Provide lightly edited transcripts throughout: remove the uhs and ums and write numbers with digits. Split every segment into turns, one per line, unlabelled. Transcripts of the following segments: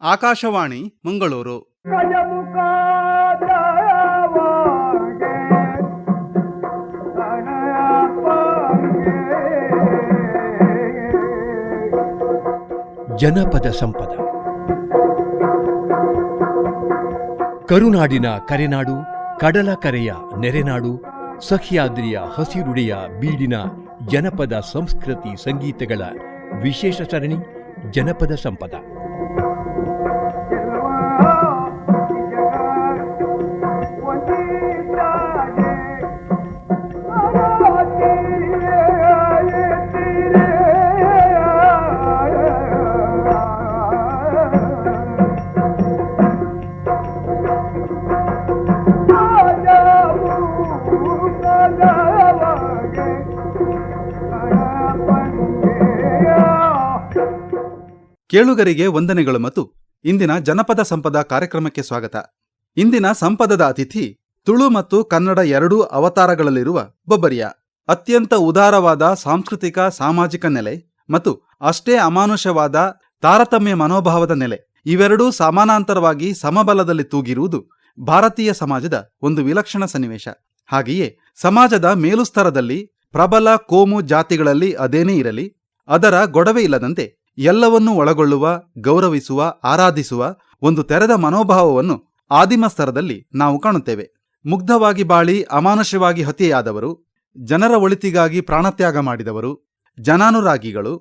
ಆಕಾಶವಾಣಿ ಮಂಗಳೂರು.
ಜನಪದ ಸಂಪದ. ಕರುನಾಡಿನ ಕರೆನಾಡು, ಕಡಲ ಕರೆಯ ನೆರೆನಾಡು, ಸಹ್ಯಾದ್ರಿಯ ಹಸಿರುಡೆಯ ಬೀಡಿನ ಜನಪದ ಸಂಸ್ಕೃತಿ ಸಂಗೀತಗಳ ವಿಶೇಷ ಸರಣಿ ಜನಪದ ಸಂಪದ.
ಕೇಳುಗರಿಗೆ ವಂದನೆಗಳು ಮತ್ತು ಇಂದಿನ ಜನಪದ ಸಂಪದ ಕಾರ್ಯಕ್ರಮಕ್ಕೆ ಸ್ವಾಗತ. ಇಂದಿನ ಸಂಪದದ ಅತಿಥಿ ತುಳು ಮತ್ತು ಕನ್ನಡ ಎರಡೂ ಅವತಾರಗಳಲ್ಲಿರುವ ಬೊಬ್ಬರಿಯ. ಅತ್ಯಂತ ಉದಾರವಾದ ಸಾಂಸ್ಕೃತಿಕ ಸಾಮಾಜಿಕ ನೆಲೆ ಮತ್ತು ಅಷ್ಟೇ ಅಮಾನುಷವಾದ ತಾರತಮ್ಯ ಮನೋಭಾವದ ನೆಲೆ, ಇವೆರಡೂ ಸಮಾನಾಂತರವಾಗಿ ಸಮಬಲದಲ್ಲಿ ತೂಗಿರುವುದು ಭಾರತೀಯ ಸಮಾಜದ ಒಂದು ವಿಲಕ್ಷಣ ಸನ್ನಿವೇಶ. ಹಾಗೆಯೇ ಸಮಾಜದ ಮೇಲುಸ್ತರದಲ್ಲಿ ಪ್ರಬಲ ಕೋಮು ಜಾತಿಗಳಲ್ಲಿ ಅದೇನೇ ಇರಲಿ, ಅದರ ಗೊಡವೆ ಇಲ್ಲದಂತೆ ಎಲ್ಲವನ್ನೂ ಒಳಗೊಳ್ಳುವ, ಗೌರವಿಸುವ, ಆರಾಧಿಸುವ ಒಂದು ತೆರೆದ ಮನೋಭಾವವನ್ನು ಆದಿಮ ಸ್ತರದಲ್ಲಿ ನಾವು ಕಾಣುತ್ತೇವೆ. ಮುಗ್ಧವಾಗಿ ಬಾಳಿ ಅಮಾನುಷವಾಗಿ ಹತ್ಯೆಯಾದವರು, ಜನರ ಒಳಿತಿಗಾಗಿ ಪ್ರಾಣತ್ಯಾಗ ಮಾಡಿದವರು, ಜನಾನುರಾಗಿಗಳು,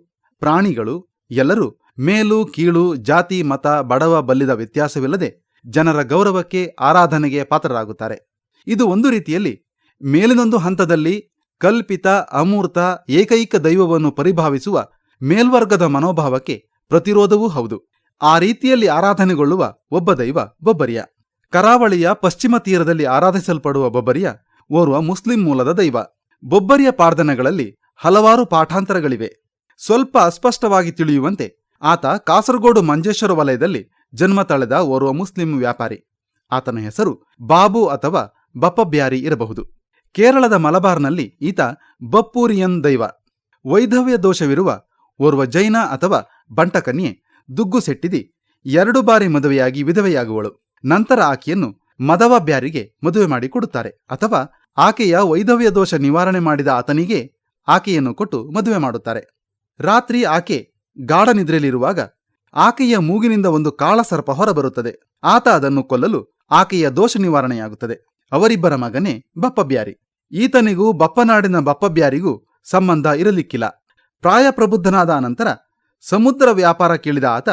ಪ್ರಾಣಿಗಳು ಎಲ್ಲರೂ ಮೇಲು ಕೀಳು, ಜಾತಿ ಮತ, ಬಡವ ಬಲ್ಲಿದ ವ್ಯತ್ಯಾಸವಿಲ್ಲದೆ ಜನರ ಗೌರವಕ್ಕೆ, ಆರಾಧನೆಗೆ ಪಾತ್ರರಾಗುತ್ತಾರೆ. ಇದು ಒಂದು ರೀತಿಯಲ್ಲಿ ಮೇಲಿನೊಂದು ಹಂತದಲ್ಲಿ ಕಲ್ಪಿತ ಅಮೂರ್ತ ಏಕೈಕ ದೈವವನ್ನು ಪರಿಭಾವಿಸುವ ಮೇಲ್ವರ್ಗದ ಮನೋಭಾವಕ್ಕೆ ಪ್ರತಿರೋಧವೂ ಹೌದು. ಆ ರೀತಿಯಲ್ಲಿ ಆರಾಧನೆಗೊಳ್ಳುವ ಒಬ್ಬ ದೈವ ಬೊಬ್ಬರಿಯ. ಕರಾವಳಿಯ ಪಶ್ಚಿಮ ತೀರದಲ್ಲಿ ಆರಾಧಿಸಲ್ಪಡುವ ಬೊಬ್ಬರಿಯ ಓರ್ವ ಮುಸ್ಲಿಂ ಮೂಲದ ದೈವ. ಬೊಬ್ಬರಿಯ ಪ್ರಾರ್ಥನೆಗಳಲ್ಲಿ ಹಲವಾರು ಪಾಠಾಂತರಗಳಿವೆ. ಸ್ವಲ್ಪ ಅಸ್ಪಷ್ಟವಾಗಿ ತಿಳಿಯುವಂತೆ ಆತ ಕಾಸರಗೋಡು ಮಂಜೇಶ್ವರ ವಲಯದಲ್ಲಿ ಜನ್ಮ ತಳೆದ ಓರ್ವ ಮುಸ್ಲಿಂ ವ್ಯಾಪಾರಿ. ಆತನ ಹೆಸರು ಬಾಬು ಅಥವಾ ಬಪ್ಪಬ್ಯಾರಿ ಇರಬಹುದು. ಕೇರಳದ ಮಲಬಾರ್ನಲ್ಲಿ ಈತ ಬಪ್ಪೂರಿಯನ್ ದೈವ. ವೈಧವ್ಯ ದೋಷವಿರುವ ಓರ್ವ ಜೈನ ಅಥವಾ ಬಂಟಕನ್ಯೆ ದುಗ್ಗುಸೆಟ್ಟಿದಿ 2 ಬಾರಿ ಮದುವೆಯಾಗಿ ವಿಧವೆಯಾಗುವಳು. ನಂತರ ಆಕೆಯನ್ನು ಮದವ ಬ್ಯಾರಿಗೆ ಮದುವೆ ಮಾಡಿ ಕೊಡುತ್ತಾರೆ, ಅಥವಾ ಆಕೆಯ ವೈಧವ್ಯ ದೋಷ ನಿವಾರಣೆ ಮಾಡಿದ ಆತನಿಗೆ ಆಕೆಯನ್ನು ಕೊಟ್ಟು ಮದುವೆ ಮಾಡುತ್ತಾರೆ. ರಾತ್ರಿ ಆಕೆ ಗಾಢ ನಿದ್ರೆಯಲ್ಲಿರುವಾಗ ಆಕೆಯ ಮೂಗಿನಿಂದ ಒಂದು ಕಾಳಸರ್ಪ ಹೊರಬರುತ್ತದೆ. ಆತ ಅದನ್ನು ಕೊಲ್ಲಲು ಆಕೆಯ ದೋಷ ನಿವಾರಣೆಯಾಗುತ್ತದೆ. ಅವರಿಬ್ಬರ ಮಗನೇ ಬಪ್ಪಬ್ಯಾರಿ. ಈತನಿಗೂ ಬಪ್ಪನಾಡಿನ ಬಪ್ಪಬ್ಯಾರಿಗೂ ಸಂಬಂಧ ಇರಲಿಕ್ಕಿಲ್ಲ. ಪ್ರಾಯ ಪ್ರಬುದ್ಧನಾದ ಅನಂತರ ಸಮುದ್ರ ವ್ಯಾಪಾರ ಕೇಳಿದ ಆತ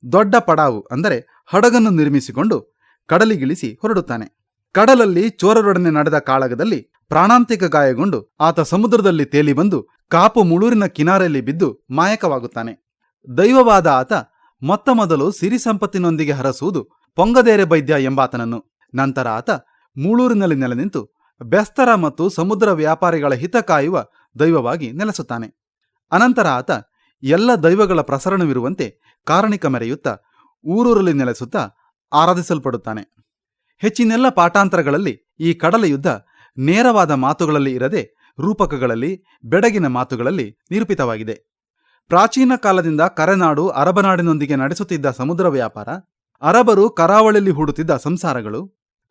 ದೊಡ್ಡ ಪಡಾವು ಅಂದರೆ ಹಡಗನ್ನು ನಿರ್ಮಿಸಿಕೊಂಡು ಕಡಲಿಗಿಳಿಸಿ ಹೊರಡುತ್ತಾನೆ. ಕಡಲಲ್ಲಿ ಚೋರರೊಡನೆ ನಡೆದ ಕಾಳಗದಲ್ಲಿ ಪ್ರಾಣಾಂತಿಕ ಗಾಯಗೊಂಡು ಆತ ಸಮುದ್ರದಲ್ಲಿ ತೇಲಿ ಬಂದು ಕಾಪು ಮುಳೂರಿನ ಕಿನಾರೆಯಲ್ಲಿ ಬಿದ್ದು ಮಾಯಕವಾಗುತ್ತಾನೆ. ದೈವವಾದ ಆತ ಮೊತ್ತ ಮೊದಲು ಸಿರಿ ಸಂಪತ್ತಿನೊಂದಿಗೆ ಹರಸುವುದು ಪೊಂಗದೇರೆ ಬೈದ್ಯ ಎಂಬಾತನನ್ನು. ನಂತರ ಆತ ಮೂಳೂರಿನಲ್ಲಿ ನೆಲೆ ನಿಂತು ಬೆಸ್ತರ ಮತ್ತು ಸಮುದ್ರ ವ್ಯಾಪಾರಿಗಳ ಹಿತ ಕಾಯುವ ದೈವವಾಗಿ ನೆಲೆಸುತ್ತಾನೆ. ಅನಂತರ ಆತ ಎಲ್ಲ ದೈವಗಳ ಪ್ರಸರಣವಿರುವಂತೆ ಕಾರಣಿಕ ಮೆರೆಯುತ್ತಾ ಊರೂರಲ್ಲಿ ನೆಲೆಸುತ್ತಾ ಆರಾಧಿಸಲ್ಪಡುತ್ತಾನೆ. ಹೆಚ್ಚಿನೆಲ್ಲ ಪಾಠಾಂತರಗಳಲ್ಲಿ ಈ ಕಡಲ ಯುದ್ಧ ನೇರವಾದ ಮಾತುಗಳಲ್ಲಿ ಇರದೆ ರೂಪಕಗಳಲ್ಲಿ, ಬೆಡಗಿನ ಮಾತುಗಳಲ್ಲಿ ನಿರೂಪಿತವಾಗಿದೆ. ಪ್ರಾಚೀನ ಕಾಲದಿಂದ ಕರೆನಾಡು ಅರಬನಾಡಿನೊಂದಿಗೆ ನಡೆಸುತ್ತಿದ್ದ ಸಮುದ್ರ ವ್ಯಾಪಾರ, ಅರಬರು ಕರಾವಳಿಯಲ್ಲಿ ಹೂಡುತ್ತಿದ್ದ ಸಂಸಾರಗಳು,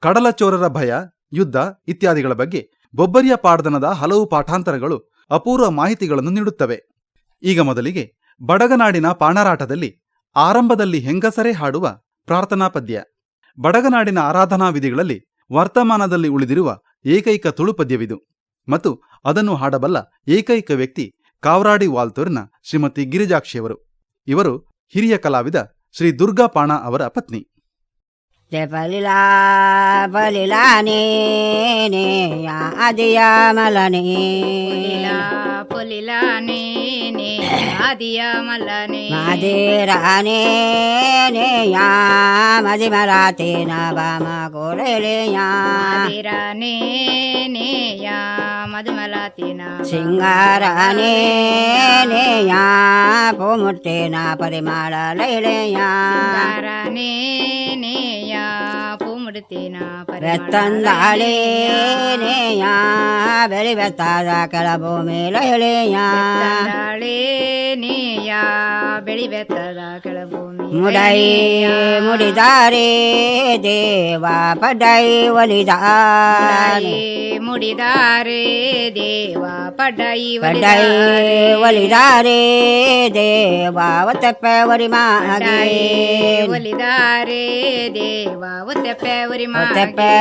ಕಡಲಚೋರರ ಭಯ, ಯುದ್ಧ ಇತ್ಯಾದಿಗಳ ಬಗ್ಗೆ ಬೊಬ್ಬರಿಯ ಪಾಡ್ದನದ ಹಲವು ಪಾಠಾಂತರಗಳು ಅಪೂರ್ವ ಮಾಹಿತಿಗಳನ್ನು ನೀಡುತ್ತವೆ. ಈಗ ಮೊದಲಿಗೆ ಬಡಗನಾಡಿನ ಪಾಣರಾಟದಲ್ಲಿ ಆರಂಭದಲ್ಲಿ ಹೆಂಗಸರೇ ಹಾಡುವ ಪ್ರಾರ್ಥನಾ ಪದ್ಯ. ಬಡಗನಾಡಿನ ಆರಾಧನಾ ವಿಧಿಗಳಲ್ಲಿ ವರ್ತಮಾನದಲ್ಲಿ ಉಳಿದಿರುವ ಏಕೈಕ ತುಳು ಪದ್ಯವಿದು ಮತ್ತು ಅದನ್ನು ಹಾಡಬಲ್ಲ ಏಕೈಕ ವ್ಯಕ್ತಿ ಕಾವರಾಡಿ ವಾಲ್ತೂರಿನ ಶ್ರೀಮತಿ ಗಿರಿಜಾಕ್ಷಿಯವರು. ಇವರು ಹಿರಿಯ ಕಲಾವಿದ ಶ್ರೀ ದುರ್ಗಾ ಪಾಣ ಅವರ ಪತ್ನಿ.
ಪಲಿಲಾ ಪಲಿಲಾನೇ ಆದಿಯ ಮಲನೇ ಪೊಲಿಲಾನೇ ಆದಿಯ ಮಲನೇ ಮಾದಿರಾನೇ ಯಾ ಮದಿ ಮರಾತೇನ ಬಾಮ ಗೋರೆಲೆಯಾ ಮಾದಿರಾನೇ ಯಾ ಮದಿ ಮಲಾತೇನ ಸಿಂಗಾರಾನೇ ಯಾ ಪೋಮುಟ್ಟೇನ ಪರಿಮಾಳ ಲೈಲೆಯಾ ಸಿಂಗಾರಾನೇ ಯಾ ಬೆತ್ತಂದಾಳೇನೆಯ ಬೆಳಿ ಬೆತ್ತಾದ ಕೆಳಭೂಮಿ ಲೈಲೆಯ ಬೆಳಿ ಬೆತ್ತದ ಕೆಳಭೂಮಿ ಮುಡೈ ಮುಡಿದಾರೆ ದೇವ ಪಡೈ ಒಲಿದಾರೆ
ಮುಡಿದಾರೆ ದೇವ ಪಡೈ
ಪಡೈ ಒಲಿದಾರೆ ದೇವ ಒತ್ತಪ್ಪೆ ಒರಿ ಮಾಗೆ
ಒಲಿದಾರೆ ದೇವ ಒತ್ತಪ್ಪೆ ಒರಿ
ಒತ್ತಪ್ಪೆ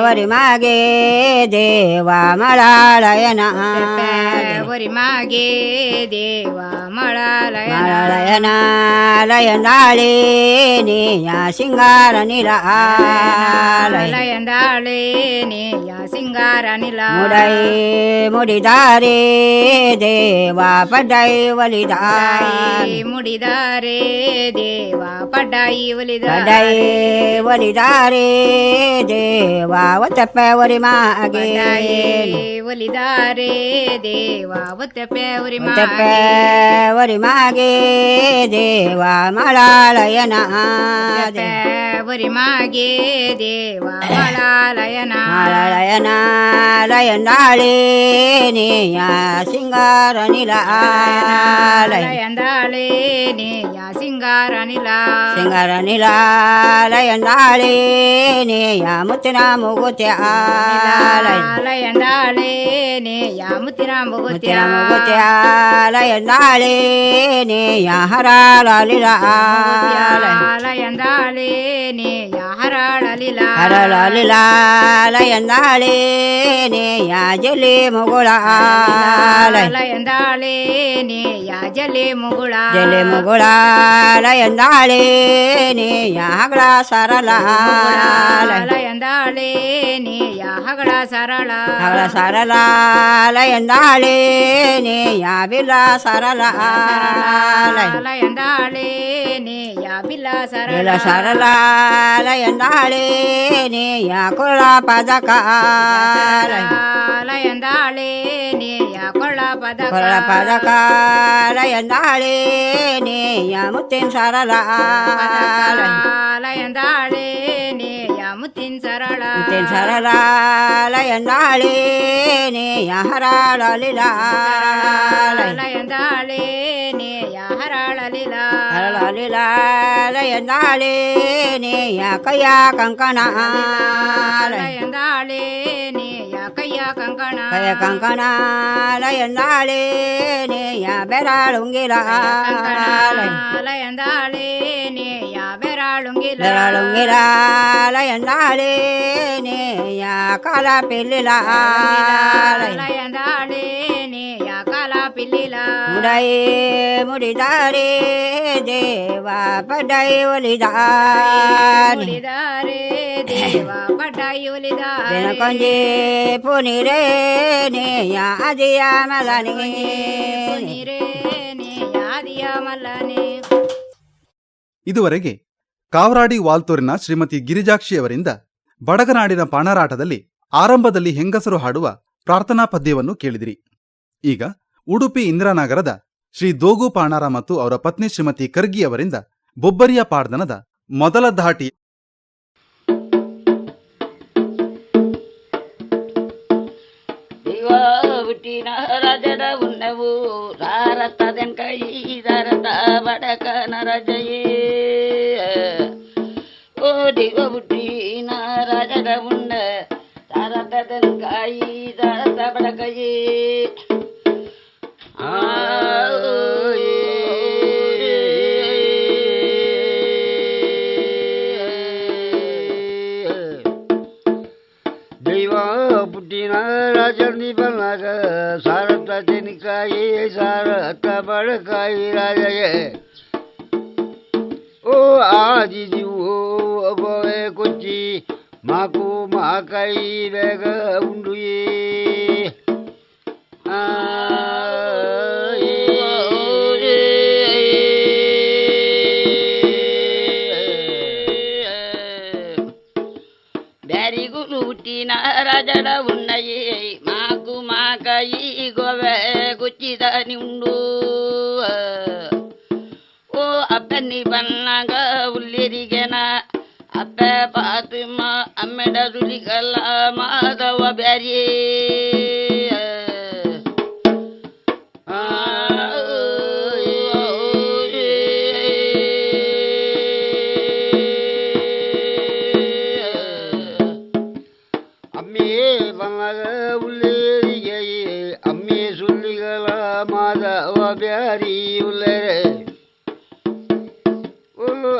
ಒರಿ ಮಾಗೆ ದೇವ ಮಳಾಳಯನ
ಒರಿ ಮಾಗೆ ದೇವ ಮಳಾಲಯನ
ಮಳಾಳಯನ ಲಯಂದಾಳೆ ನೀಯ ಸಿಂಗಾರ ನಿಲ
ಲಯಂದಾಳೆ ನೇಯ ಸಿಂಗಾರ ನಿಲ
ಮುಡೈ ಮುಡಿದಾರೆ ದೇವ ಪಡೈ ಒಲಿದಾರೆ
ಮುಡಿದಾರೆ ದೇವ ಪಡೈ ಒಲಿದಾರೆ
ಪಡೈ ಒಲಿದಾರೆ ದೇವ ಒತ್ತಪ್ಪೆ ಒರಿ ಮಾಗೆ
ಒಲಿದಾರೆ ದೇವ ಒತ್ತಪ್ಪೆ ಒರಿ
ಒತ್ತಪ್ಪೆ ಒರಿ ಮಾಗೆ ದೇವ ಮಳಾಳಯನ
ಒರಿ ಮಾಗೆ ದೇವ ಮಳಾಲಯನ
ಮಳಾಳಯನ ಲಯಂದಾಳೆ ನೀಯ ಸಿಂಗಾರ ನಿಲ
ಲಯಂದಾಳೆ ನೇಯ ಸಿಂಗಾರ ನಿಲ
ಸಿಂಗಾರ ನಿಲ ಲಯಂದಾಳೆ ನೀಯ ಮುತ್ತಿನ ಮುಗುತ್ಯ
ಲಯಂದಾಳೆ ನೇಯ ಮುತ್ತಿನ ಮುಗುತ್ಯ
ಮುಗುತ್ಯ ಲಯಂದಾಳೆ ನೀಯ ಹರಾಳಲಿಲ
ಲಯಂದಾಳೆ ನೇಯ ಹರಳಲಿಲ
ಹರಳಲಿಲ ಲಯಂದಾಳೆ ನೀಯ ಜಲಿ ಮುಗುಳ
ಲಯಂದಾಳೆ ನೇಯ ಜಲೆ ಮುಗುಳ
ಜಲಿ ಮುಗುಳ ಲಯಂದಾಳೆ ನೀಯ ಹಗಳ ಸರಳ
ಲಯಂದಾಳೆ ನೇಯ ಹಗಳ ಸರಳ
ಹಗಳ ಸರಳ ಲಯಂದಾಳೆ ನೀಯ ಬಿಲ ಸರಳ
ಲಯಂದಾಳೆ ನೇಯ ಬಿಲ
ಬಿಲ
ಸರಳ
ಸರಳ ಲಯಂದಾಳೆ ನೀಯ ಕುಳ ಪದಕ
ಲಯಂದಾಳೆ ನೇಯ ಕೊಳ್ಳ ಪದಕ
ಕುಳ ಪದಕ ಲಯಂದಾಳೆ ನೀಯ ಮುತ್ತಿನ ಸರಳ
ಲಯಂದಾಳೆ ನೇಯ ಮುತ್ತಿನ ಸರಳ
ಮುತ್ತಿನ ಸರಳ ಲಯಂದಾಳೆ ನೀಯ ಹರಾಳಲಿಲ
ಲಯಂದಾಳೆ ನೇಯ ಹರಳಲಿಲ
ಹರಳಲಿಲ ಲಯಂದಾಳೆ ನೀಯ ಕೈಯ ಕಂಕಣ
ಲಯಂದಾಳೆ ನೇಯ ಕೈಯ ಕಂಕಣ
ಕೈಯ ಕಂಕಣ ಲಯಂದಾಳೆ ನೀಯ ಬೆರಾಳುಂಗಿಲ
ಲಯಂದಾಳೆ ನೇಯ ಬೆರಾಳುಂಗಿಲ
ಬೆರಾಳುಂಗಿಲ ಲಯಂದಾಳೆ ನೀಯ ಕಾಲ ಪಿಲ್ಲಿಲ
ಲಯಂದಾಳೆ ನೇಯ ಕಾಲ ಪಿಲ್ಲಿಲ
ಮುಡೈ ಮುಡಿದಾರೆ ದೇವ ಪಡೈ ಒಲಿದಾರೆ
ಒಲಿದಾರೆ ದೇವ ಪಡೈ ಒಲಿದಾರೆ
ಕೊಂಜಿ ಪುನಿರೇ ನೇಯ ಅದಿಯ ಮಲನಿ
ನೀರೇ ನೇಯ ಆದಿಯ ಮಲ್ಲನೆ.
ಇದುವರೆಗೆ ಕಾವರಾಡಿ ವಾಲ್ತೂರಿನ ಶ್ರೀಮತಿ ಗಿರಿಜಾಕ್ಷಿ ಅವರಿಂದ ಬಡಗನಾಡಿನ ಪಾಣರಾಟದಲ್ಲಿ ಆರಂಭದಲ್ಲಿ ಹೆಂಗಸರು ಹಾಡುವ ಪ್ರಾರ್ಥನಾ ಪದ್ಯವನ್ನು ಕೇಳಿದಿರಿ. ಈಗ ಉಡುಪಿ ಇಂದಿರಾನಗರದ ಶ್ರೀ ದೋಗು ಪಾಣಾರ ಮತ್ತು ಅವರ ಪತ್ನಿ ಶ್ರೀಮತಿ ಕರ್ಗಿ ಅವರಿಂದ ಬೊಬ್ಬರಿಯ ಪಾಡ್ದನದ ಮೊದಲ ಧಾಟಿ.
ಹುಟ್ಟಿನ ರಾಜದ ಉಣ್ಣವು ರಾರತದನ್ ಕೈ ದರತ ಬಡಕನ ರಜಯೇ ಓ ದಿವ ಹುಟ್ಟಿನ ರಾಜದ ಉಣ್ಣ ರಾರತದನ್ ಕೈ ದರತ ಬಡಕಯೇ
ದೈವ ಪುಟ್ಟಿನ ರಾಜನಿ ಬನ್ನಾಗ ಸಾರತ ತೆನಿಕಾಯಿ ಸಾರತ ಬಡಕಾಯಿ ರಾಜಯೇ ಓ ಆಜಿಜಿವು ಗೋವೆ ಕೊಚ್ಚಿ ಮಾಕು ಮಾಕಾಯಿ ಬೇಗ ಉಂಡುಯೇ
ಬ್ಯಾರಿಗುಲು ಹುಟ್ಟಿನ ರಾಜಡ ಉಣ್ಣಯೇ ಮಾಕು ಮಾಕಾಯಿ ಗೋವೆ ಗುಚ್ಚಿದ ನಿಂಡು ಓ ಅಪ್ಪನಿ ಬನ್ನಾಗ ಉಲ್ಲಿರಿಗೆನ ಅಪ್ಪ ಪಾತುಮ ಅಮ್ಮೆಡ ದುಲಿಗಲ್ಲ ಮಾಧವ ಬ್ಯಾರಿಯೇ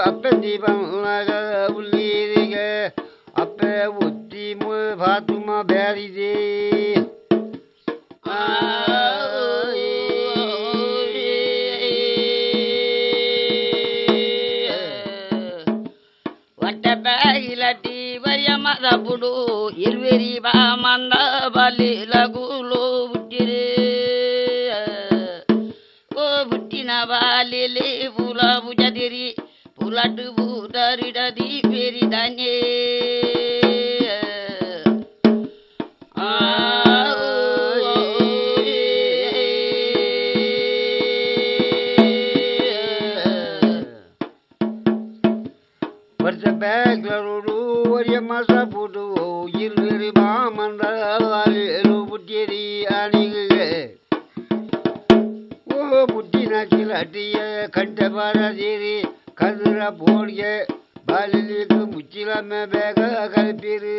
ಅಪ್ಪಂದಿ ಬಂದಾಗ ಉಲ್ಲಿರಿಗೆ ಅಪ್ಪೆ ಉತ್ತಿ ಫಾತುಮ ಬ್ಯಾರಿದೆ
ಒಟ್ಟೆ ಬ್ಯಾಗಿಲಟಿ ಬರಿಯ ಮದಪುಡು ಇಲ್ವೆರಿ ಬಾ ಮಂದ ಬಲಿ ಲಗುಲು ಬುಟ್ಟಿರೆ ಓ ಬುಟ್ಟಿನ ಬಾಲಿಲಿ ಪುಲ ಬುಜದಿರಿ ಪುಲಟು ಬೂದರಿಡದಿ ಬೇರಿದಾನೆ
ವರ್ಷ ಬ್ಯಾಗ್ಲರು ಒರಿಯ ಮಸ ಪುಡು ಇಲ್ವೆರಿ ಬಾ ಮಂದ ಬಲಿ ಬುಟ್ಟಿರಿ ಅಣಿಗೆ ಓ ಬುಟ್ಟಿನ ಕಿಲಟಿಯ ಕಂಠ ಬಾರದಿರಿ ಕದ್ರ ಬೋಡ್ಗೆ ಬಾಲಿಲಿಗೆ ಮುಚ್ಚಿಲಮ್ಮೆ ಬೇಗ ಕಲ್ಪಿರಿ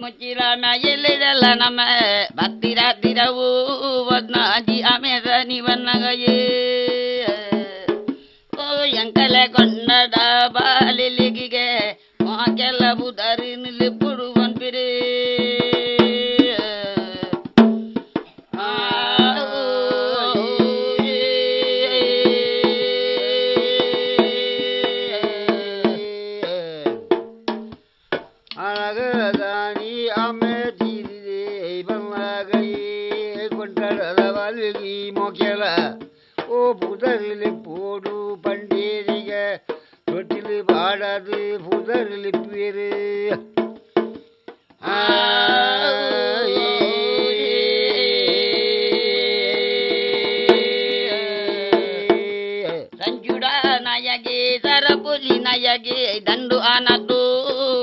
ಮುಚ್ಚಿಲ ಮ್ಯಾಗೆಲ್ಲ ನಮ್ಮ ಭಕ್ತಿರಾತಿರವು ವದ್ನಾಜಿ ಆಮೇದ ನಿವನ್ನಗಯೇ ಓ ಎಂಕಲೆ ಕೊಂಡಡ ಬಾಲಿಲಿಗೆ ಮಾಕೆಲ್ಲ ಬುದರಿ ನಿಲ್ಲಿ ಪುಡುವನ್ ಬಿರಿ
ಅಳಗದಾನಿ ಆಮೆ ತೀರಿದೆ ಬಂದಾಗೈ ಕೊಂಡಡದ ಬಾಲಿಗಿ ಮೊಕೆಲ ಓ ಪುದರಿಲಿ ಪೋಡು ಪಂಡೇರಿಗೆ ತೊಟ್ಟಿಲಿ ಬಾಡದು ಪುದರಿಲಿ ಪೀರು
ಸಂಜುಡ ನಾಯಗೆ ಸರಪುಲಿ ನಾಯಗೆ ದಂಡು ಆನದ್ದು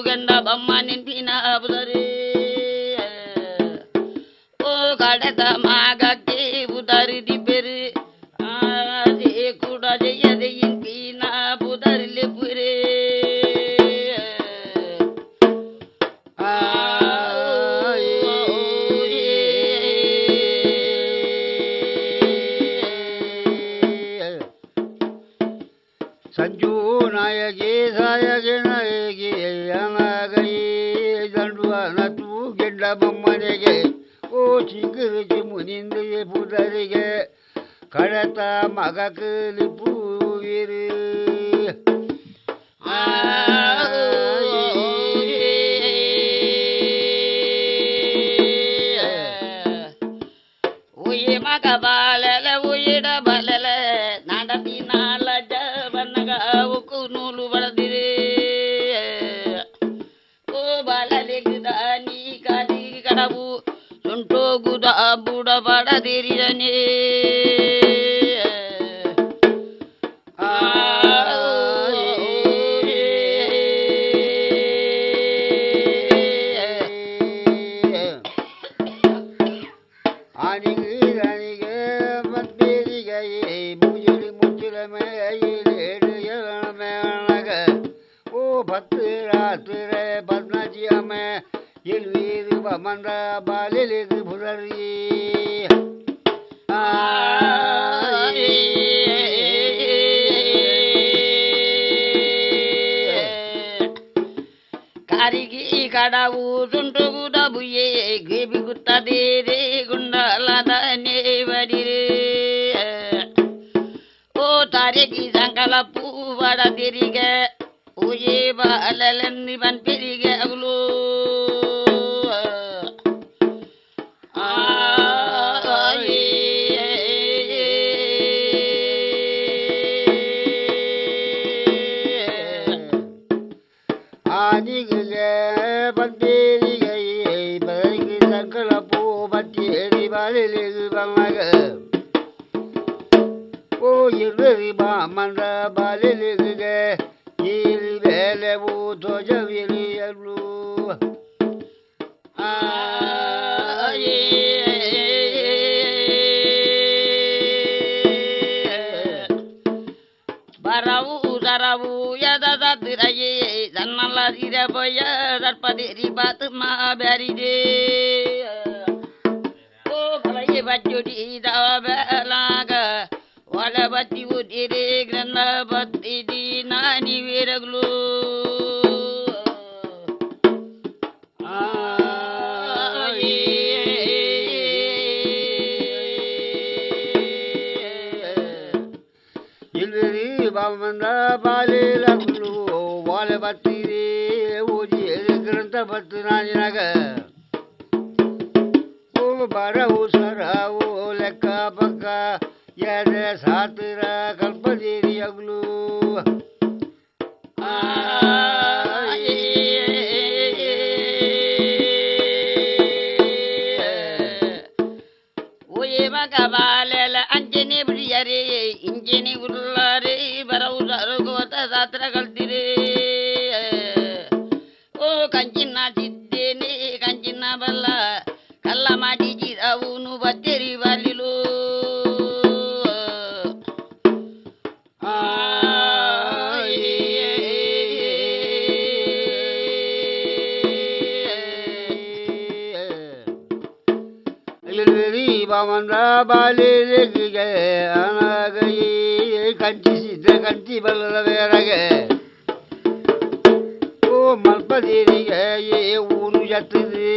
ಗಂಡ ಬಮ್ಮ ನಿಂತಿನ ಬುದರಿ ಓ ಕಡದ ಮಾಗಕ್ಕೆ ಬುದರಿ ದಿಬ್ಬೆರು ಅದೇ ಕೂಡ ಜಯದೆ ಇಂತಿನ ಬುದರಿಲಿ ಪುರೇ
ಸಂಜು ನಾಯಗೆ ಸಾಯಗೆ ನಾಯಗೆ ಅನಾಗೈ ದಂಡು ನತು ಗೆಡ್ಡ ಬಮ್ಮನೆಗೆ ಓ ಚಿಕ್ಕರಿಗೆ ಮುನಿಂದೆಯೇ ಪುದರಿಗೆ ಕಡತ ಮಗಕಲಿ ಪೂವಿರು
ಉಯಿ ಮಗ ಬಾಲೆಲ ಉಯಿಡ ಬಲೆಲ ನಡತಿ ನಾಲಜ ಬನ್ನಗ ಉಕ್ಕು ನೂಲು ಬಡದಿರಿ ಓ ಬಾಲಲೆಗಿದ ನೀ ಕಾದಿ ಕಡಬು ಸುಂಟೋಗುದ ಬುಡ ಬಡದಿರಿಯನೇ
ಆನಿಗೆ ಮತ್ತೇರಿಗೆ ಮುಜುಳಿ ಮುಚ್ಚಿಲ ಮೇಲೇಡು ಮೇಳಗ ಓ ಭತ್ತು ರಾತ್ರಿ ಬದ್ನಾಜಿ ಅಮ್ಮೆ ಎಲ್ವೀರು ಮಂದ ಬಾಲಿಲಿಗೆ ಬುದರಿ
ಕಾರಿಗೆ ಕಡವು ಸುಂಟುಗುದ ಬುಯ್ಯೆ ಗೇಬಿಗುತ್ತದೆ ರೇ ಗುಂಡಲದ ನೇವಡಿರೆ ಓ ತಾರೆಗಿ ಸಂಕಲ ಪೂ ಬಡದಿರಿಗೆ ಓಯೇ ಬಾಲಲ್ಲಿ ಬನ್ಪಿರಿಗೆ ಅವಳು
ಆನಿಗೆ ಬಂದೇರಿಗೆ ಬದಲಿಗೆ ಸಂಕಲ ಪೂ ಬತ್ತೇರಿ ಬಾಲಿಲಿಗೆ ಬಂದಾಗ ಓ ಇರ್ರಿ ಬಾ ಮಂದ ಬಾಲಿಲಿಗೆ ಇಲ್ಲಿ ಬೇಲೆವು ಧ್ವಜವಿರಿಯಲು
ಬರವು ಸರವು ಯದದಿರಯೇ ಸನ್ನಲ್ಲ ಸಿರ ಬೊಯ್ಯ ದರ್ಪದೇರಿ ಬಾತ್ ಮಾ ಬ್ಯಾರಿದೆ ಓ ಕಲಗೆ ಬಚ್ಚುಡಿ ದಾಬಲಾಗ ಒಳ ಬತ್ತಿ ಉದಿರೆ ಗ್ರಂಥ ಬತ್ತಿದಿ ನಾನಿ ವೀರಗ್ಲು
ಇಲ್ರಿ ಬಾಮಂದ ಬಾಲಿಲಗ್ಲು ಒಳ ಬತ್ತಿರಿ ಓದಿ ಗ್ರಂಥ ಬತ್ತು ನಾನಿನಾಗ ಓ ಬರವು ಸರವು ಲೆಕ್ಕ ಪಕ್ಕ ಯಾರ ಸಾತ್ರ ಕಲ್ಪದೇರಿ ಅಗ್ಲು
ಓಯೆ ಮಗ ಬಾಲೆಲ ಅಂಜನೆ ಬಿಡಿಯರೆ ಇಂಜನೆ ಉಳ್ಳಾರೆ ಬರವು ಸರಗೋತ ಸಾತ್ರ ಕಲ್ತಿರೇ ಓ ಕಂಚಿನ ಸಿದ್ದೇನೆ ಕಂಚಿನ ಬಲ್ಲ ಕಲ್ಲ ಮಾಡಿ ಅವನು ಬತ್ತೇರಿ ಬಾಲಿಲು
ಇಲ್ರಿ ಬಾಮಂದ ಬಾಲಿಗೆ ಅನಾಗೈ ಕಂಚಿಸಿದ್ದ ಕಂಚಿ ಬಲ್ಲದ ಬೇರಗೆ ಓ ಮಲ್ಪದೇರಿಗೆ ಊರು ಜತ್ತಿರಿ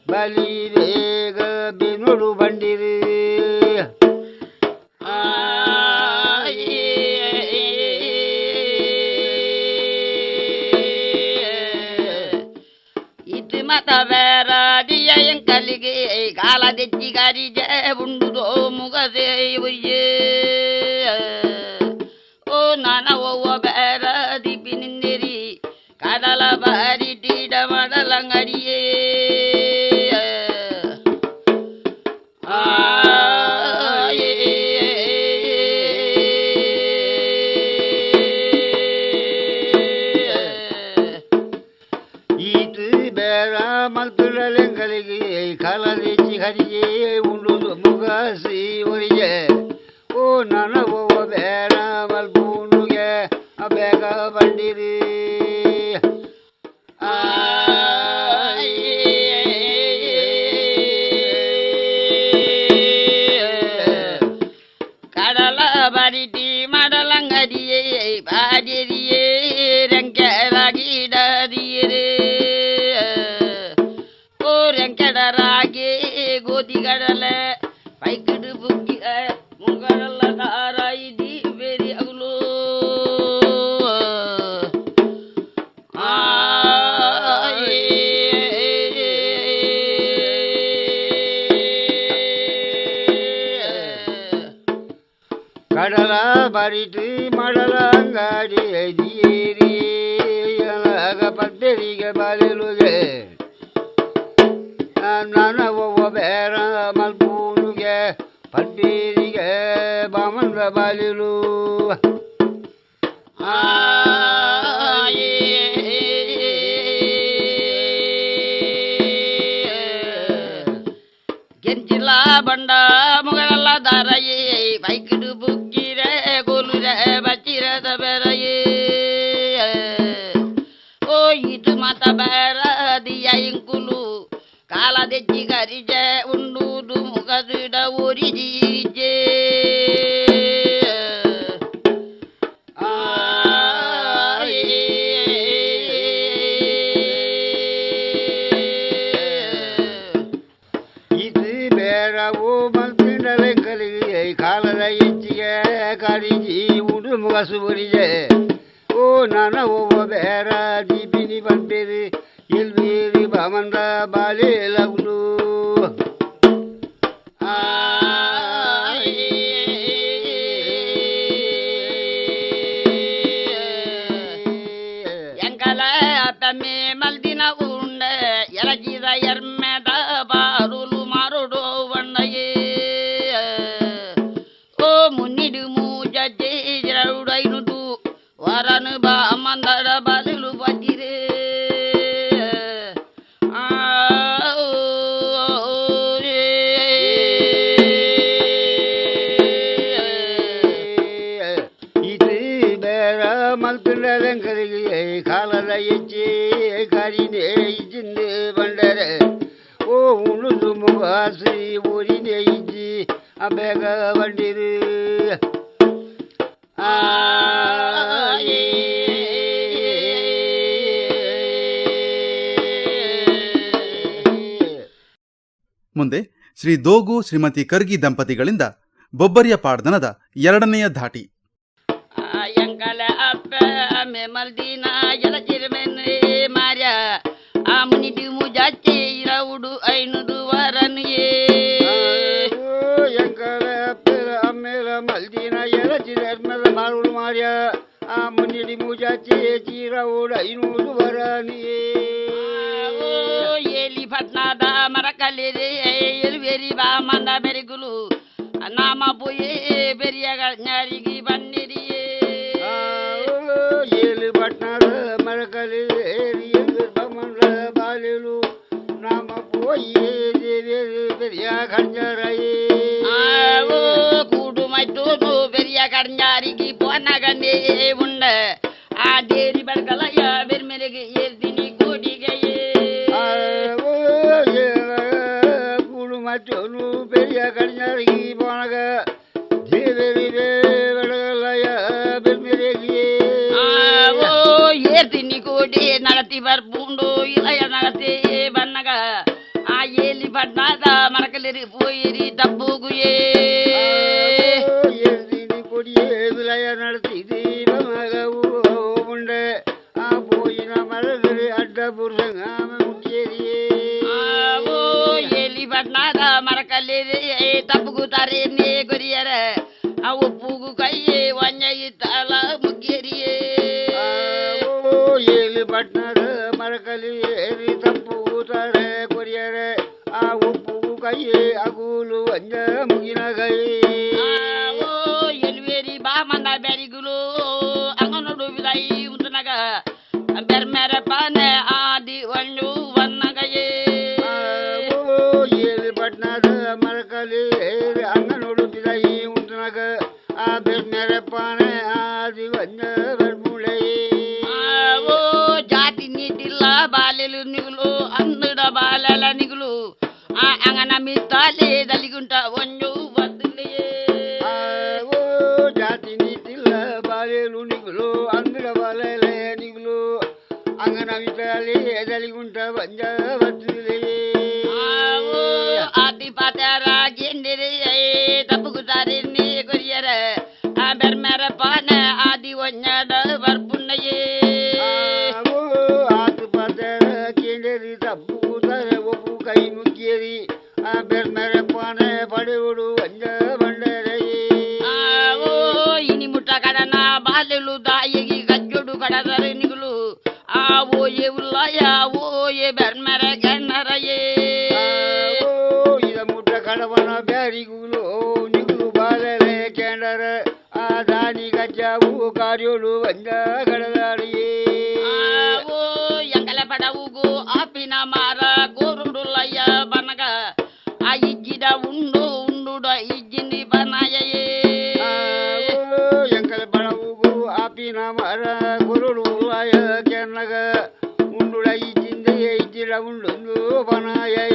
ಬಲಿ ಬೇಗ ಬೆನ್ನೋಡು ಬಂಡಿರಿ
ಇದು ಮತ ಬೇರ ದಿಯಂಕಲಿಗೆ ಕಾಲ ದೆಚ್ಚಿಗಾರಿಜೆ ಉಂಡುದೋ ಮುಗದೆ ಒಯ್ಯೇ ಓ ನಾನ ಓವ ಬೇರ ದಿಬ್ಬಿ ನಿಂದಿರಿ ಕಡಲ ಬಾರಿ ತೀಡ ಮಾಡಲಂಗಡಿಯೇ
ಈತು ಬೇರ ಮಲ್ಪುರಲೆಂಗಲಿಗೆ ಕಾಲದೆಚ್ಚಿ ಹರಿಗೆ ಉಂಡುದು ಮುಗಸಿ ಒರಿಗೆ ಓ ನನ್ನ ಓವ ಬೇರ ಮಲ್ಪೂನುಗೆ ಬೇಗ ಬಂಡಿರಿ
ಕಡಲ ಬರಿಟಿ ಮಾಡಲಂಗಡಿಯೇ ಬಾಡಿರಿಯೇ ರಂಕೆರಾಗಿಡದಿಯರೇ ಓ ರಂಕೆಡರಾಗೆ ಗೋಧಿಗಡಲೆ ಪೈಕಡು ಬುಗ್ಗಿ ಮುಂಗಡಲ್ಲ ದಾರ ಇದಿ ಬೇರೆ ಅಗಲು
ಕಡಲ ಬರಿಟಿ ಮಾಡಲ ಅಂಗಾಡಿ ಐದಿಯೇರಿ ಪದ್ದರಿಗೆ ಬಾಲಿಲುಗೆ ನನ್ನ ಒವ್ವ ಬೇರ ಮಲ್ಪೂನುಗೆ ಪದ್ದೀರಿಗೆ ಬಾಮಂದ ಬಾಲಿಲು
ಗೆಂಚಿಲ್ಲ ಬಂಡ ಮುಗರಲ್ಲ ದಾರಯೇ ಬೈಕಿಡು ಬುಕ್ಕಿರೆ ಗೋಲುರೆ ಬಚ್ಚಿರದ ಬೆರಯೇ ಓ ಇದು ಮತ ಬೇರ ದಿಯ ಇಂಕುಲು ಕಾಲ ದೆಚ್ಚಿಗರಿಜೆ ಉಂಡುದು ಮುಗದಿಡ ಒರಿಜೀಜೆ
ಇದು ಬೇರವು ಮಲ್ಪಿಂಡಲೆಂಗಲಿಗೆ ಕಾಲದ ಹೆಚ್ಚಿಗೆ ಕಾರಿಜಿ ಉಂಡು ಮುಗಸು ಒರಿಗೆ ಓ ನನ್ನ ಒವ್ವ ಬೇರ ದೀಪಿನಿ ಬಂದಿರಿ ಇಲ್ವೀರಿ ಬಾಮಂದ ಬಾಲಿಲಗ್ಲು
ಎಂಕಲ ತಮ್ಮೆ ಮಲ್ದಿನ ಉಂಡೆ ಎಲಜಿದ ಎರ್ಮೆದ ಬಾರುಲು ಮಾರುಡೋ ಬಣ್ಣಯೇ ಓ ಮುನ್ನಿಡು ಮೂಜೆ ಜರಡುಡೈನುದು ವರನು ಬಾ ಮಂದರ ಬಲಿಲು ಬಜಿರೆ
ಇದು ಬೇರ ಮಲ್ಪಿಂಡಲೆಂಗಲಿಗೆ ಕಾಲದ ಹೆಚ್ಚಿ ಕಾರಿನೇ ಇಜ್ಜಿಂದೆ ಆಸಿ ಊರಿನೇ ಇಜ್ಜಿ ಬೇಗ ಬಂದಿರು
ಮುಂದೆ ಶ್ರೀ ದೋಗು ಶ್ರೀಮತಿ ಕರ್ಗಿ ದಂಪತಿಗಳಿಂದ ಬೊಬ್ಬರಿಯ ಪಾಡ್ದನದ ಎರಡನೆಯ ಧಾಟಿ.
ಎಂಕಲ ಅಪ್ಪ ಮೆ ಮಲ್ದಿನ ಎಲ ಚಿರಮೆನ್ನೆ ಮಾರ್ಯ ಆ ಮುನಿದಿ ಮುಜಾಚೆ ಇರವುಡು ಐನುದು ವರನಿಯೇ
ಎಂಕಲ ಅಮ್ಮೇಲ ಮಲ್ದಿನ ಎಲ ಚಿರಮೆಲ ಮಾರುಳು ಮಾರ್ಯ ಆ ಮುನಿದಿ ಮುಜಾಚೆ ಚಿರವುಡು ಐನುದು ವರನಿಯೇ
ಏಲಿ ಪಟ್ನಾದ ಮರಕಲ್ಲಿರೆ ಎಲ್ವೇರಿ ಬಾ ಮಂದ ಬೆರಿಗುಲು ನಾಮ ಪೋಯೇ ಬೆರಿಯಗ ஞாரிಗಿ ಬನ್ನಿರಿಯೇ
ಏಲಿ ಪಟ್ನಾದ ಮರಕಲ್ಲಿರೆ ಮಂದ ಬಾಲೆಲು ನಾಮ ಪೋಯೇ ಬೆರಿಯ ಖಂಜರಯೇ
ಕೂಡು ಮೈತೋನು ಬೆರಿಯ ಕಡ್ಞಾರಿಗಿ ಪೋನಗನ್ನೇ ಉಂಡ ಆ ದೇರಿ ಬಡ್ಕಲಯ ಬೆರ್ಮೆರೆಗೆ ಏರ್ದಿನಿ ಕೋಡಿಗೆಯೇ
ಕೂಡು ಮತ್ತೋನು ಬೆರಿಯ ಕಡ್ಞಾರಿಗಿ ಪೋನಗ ದೇರಿ ಬೆಡಗಲಯ ಬೆರ್ಮೆರೆಗೆ
ಏರ್ದಿನಿ ಕೋಡಿ ನಡತಿ ಬರ್ಪುಂಡು ಇಲಯ ನಡತೆ ಬನ್ನಗ ಆ ಏಲಿ ಬಣ್ಣದ ಮರಕಲಿರಿ ಪೋಯಿರಿ ತಪ್ಪುಗುಯೇ
ಏರ್ದಿನಿ ಕೊಡಿಯೇ ವಿಲಯ ನಡೆಸಿದಿ ಮಗವು ಮುಂಡೆ ಆ ಪೋಯಿನ ಮರದಲ್ಲಿ ಅಡ್ಡ ಬುರ್ಸಂಗ ಮುಟ್ಟಿಯೇ
ಏಲಿ ಬಣ್ಣದ ಮರಕಲ್ಲಿರಿ ತಪ್ಪುಗುತ್ತಾರೆ ನೇ ಗೊರಿಯರ ಆ ಒಪ್ಪುಗು ಕೈಯೇ ಒಂಜಯಿ ತಲ ಮುಗ್ಗೆರಿಯೇ
ಏಲಿ ಪಟ್ನದ ಮರಕಲಿ ಏರಿ ತಪ್ಪುತ್ತಾರೆ ಕೊರಿಯರೆ ಆ ಉಪ್ಪು ಕೈಯೇ ಅಗೂಲು ಅಂಜ ಮುಗಿನ ಕೈ
ಎಲ್ವೇರಿ ಬಾ ಮಂದ ಬೆರಿಗುಲು ಅಂಗನೋಡು ವಿಲೈ ಉಂಟನಗ ಬೆರ್ಮೆರ ಪಾನೆ ಆದಿ ಒಂದು ವನ್ನಗಯೇ
ಏಲಿ ಪಟ್ನದ ಮರಕಲಿ ಏರಿ ಅಂಗ ನೋಡುತ್ತಿದ ಈ ಉಂಟನಗ ಆ ಬೆರ್ಮೆರ ಪಾನೆ ಆದಿ ವಂಜ ಬೆರ್ಮುಳೆಯೇ
ಜಾತಿ ನೀತಿಲ್ಲ ಬಾಲೆಲು ನಿಗುಲು ಅಂದುಡ ಬಾಲೆಲ ನಿಗುಲು ಆ ಅಂಗನ ಮಿತ್ತಾಲೆ ದಲಿಗುಂಟ ಒಂದು ಬದಲೆಯೇ
ಜಾತಿ ನೀತಿಲ್ಲ ಬಾಲೆಲು ನಿಗುಲು ಅಂಗಡ ಬಾಲೆಲೆ ನಿಗುಲು ಅಂಗನ ಮಿತ್ತಾಲೆ ದಲಿಗುಂಟ ವಂಜ ಬದಲೆಯೇ
ಆದಿ ಪಾತ್ಯಾರ ಗೆಂಡಿರೆ ತಪ್ಪುಗುತ್ತಾರೆ ನೀ ಕೊರಿಯರ ಆ ಬೆರ್ಮೆರ ಪಾನ ಆದಿ ಒಂಜಾಡ ಬರ್ಪುಣ್ಣಯೇ
ಆತು ಪದರ ಕೇಂದ್ರಿ ತಪ್ಪುತ್ತಾರೆ ಒಪ್ಪು ಕೈ ಮುಗಿಯರಿ ಆ ಬೆರ್ಮೆರ ಪಾನೆ ಪಡೆಯುಡು ವಂಜ ಬಂಡರೆಯೇ
ಇನಿ ಮುಟ್ಟ ಕಡನ ಬಾಲೆಲು ದಾಯಿಗಿ ಕಜ್ಜೊಡು ಕಡದರ ನಿಗುಲು ಆ ಓಯೆ ಉಲ್ಲಯ ಓಯೆ ಬೆರ್ಮೆರ ಗಣ್ಣರಯೇ
ಇದ ಮುಟ್ಟ ಕಡವನ ಬ್ಯಾರಿಗುಲು ನಿಗುಲು ಬಾಲರೆ ಕೇಂಡರ ಆ ದಾನಿ ಗಜ್ಜಾವು ಕಾರ್ಯೋಡು ವಂಜ ಗಡದಾಡಿಯೇ
ಎಂಗಲ ಪಡವುಗು ಆಪಿನ ಮಾರ ಗೋರುಡುಲಯ್ಯ ಬನಗ ಆ ಇಜ್ಜಿದ ಉಂಡು ಉಂಡುಡ ಇಜ್ಜಿನಿ ಬನಾಯೇ
ಎಂಕಲ ಬಡವುಗು ಆಪಿನ ಮರ ಗುರುಡು ಉಲಾಯ ಕೆನ್ನಗ ಉಂಡುಡ ಇಜ್ಜಿಂದ ಇಜ್ಜಿಡ ಉಂಡು ಬನಾಯೇ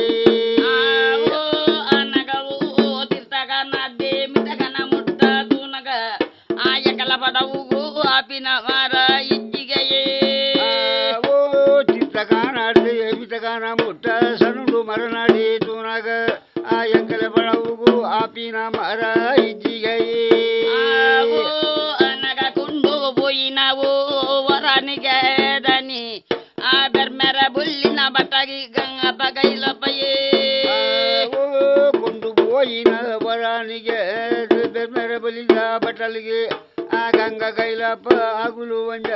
ಅನಗವು ತಿರ್ತಗನ ದೇ ಮಿತಗನ ಮುಟ್ಟ ತೂನಗ ಆ ಎಂಗಲ ಪಡವುಗು ಆಪಿನ ಮಾರ ಇಜ್ಜಿಗೆಯೇ
ಚಿತ್ರಗಾನಾಡಿ ಮಿತಗಾನ ಮುಟ್ಟ ಸನುಡು ಮರನಾಡಿ ತೂನಗ ಆ ಎಂಕಲ ಬಡವುಗು ಆಪಿನ ಮರ ಇಜ್ಜಿಗೆಯೇ
ಅನಗ ಕುಂಡು ಬೋಯಿನವು ವರನಿಗೆ ದನಿ ಆ ಬೆರ್ಮೆರ ಬುಲ್ಲಿನ ಬಟಗಿ ಗಂಗ ಬಗೈಲಪಯೇ
ಕೊಂಡು ಬೋಯಿನ ಬರಾನಿಗೆ ಬೆರ್ಮೆರ ಬಲಿದ ಬಟಲಿಗೆ ಆ ಗಂಗ ಕೈಲಪ್ಪ ಅಗುಲು ವಂಜ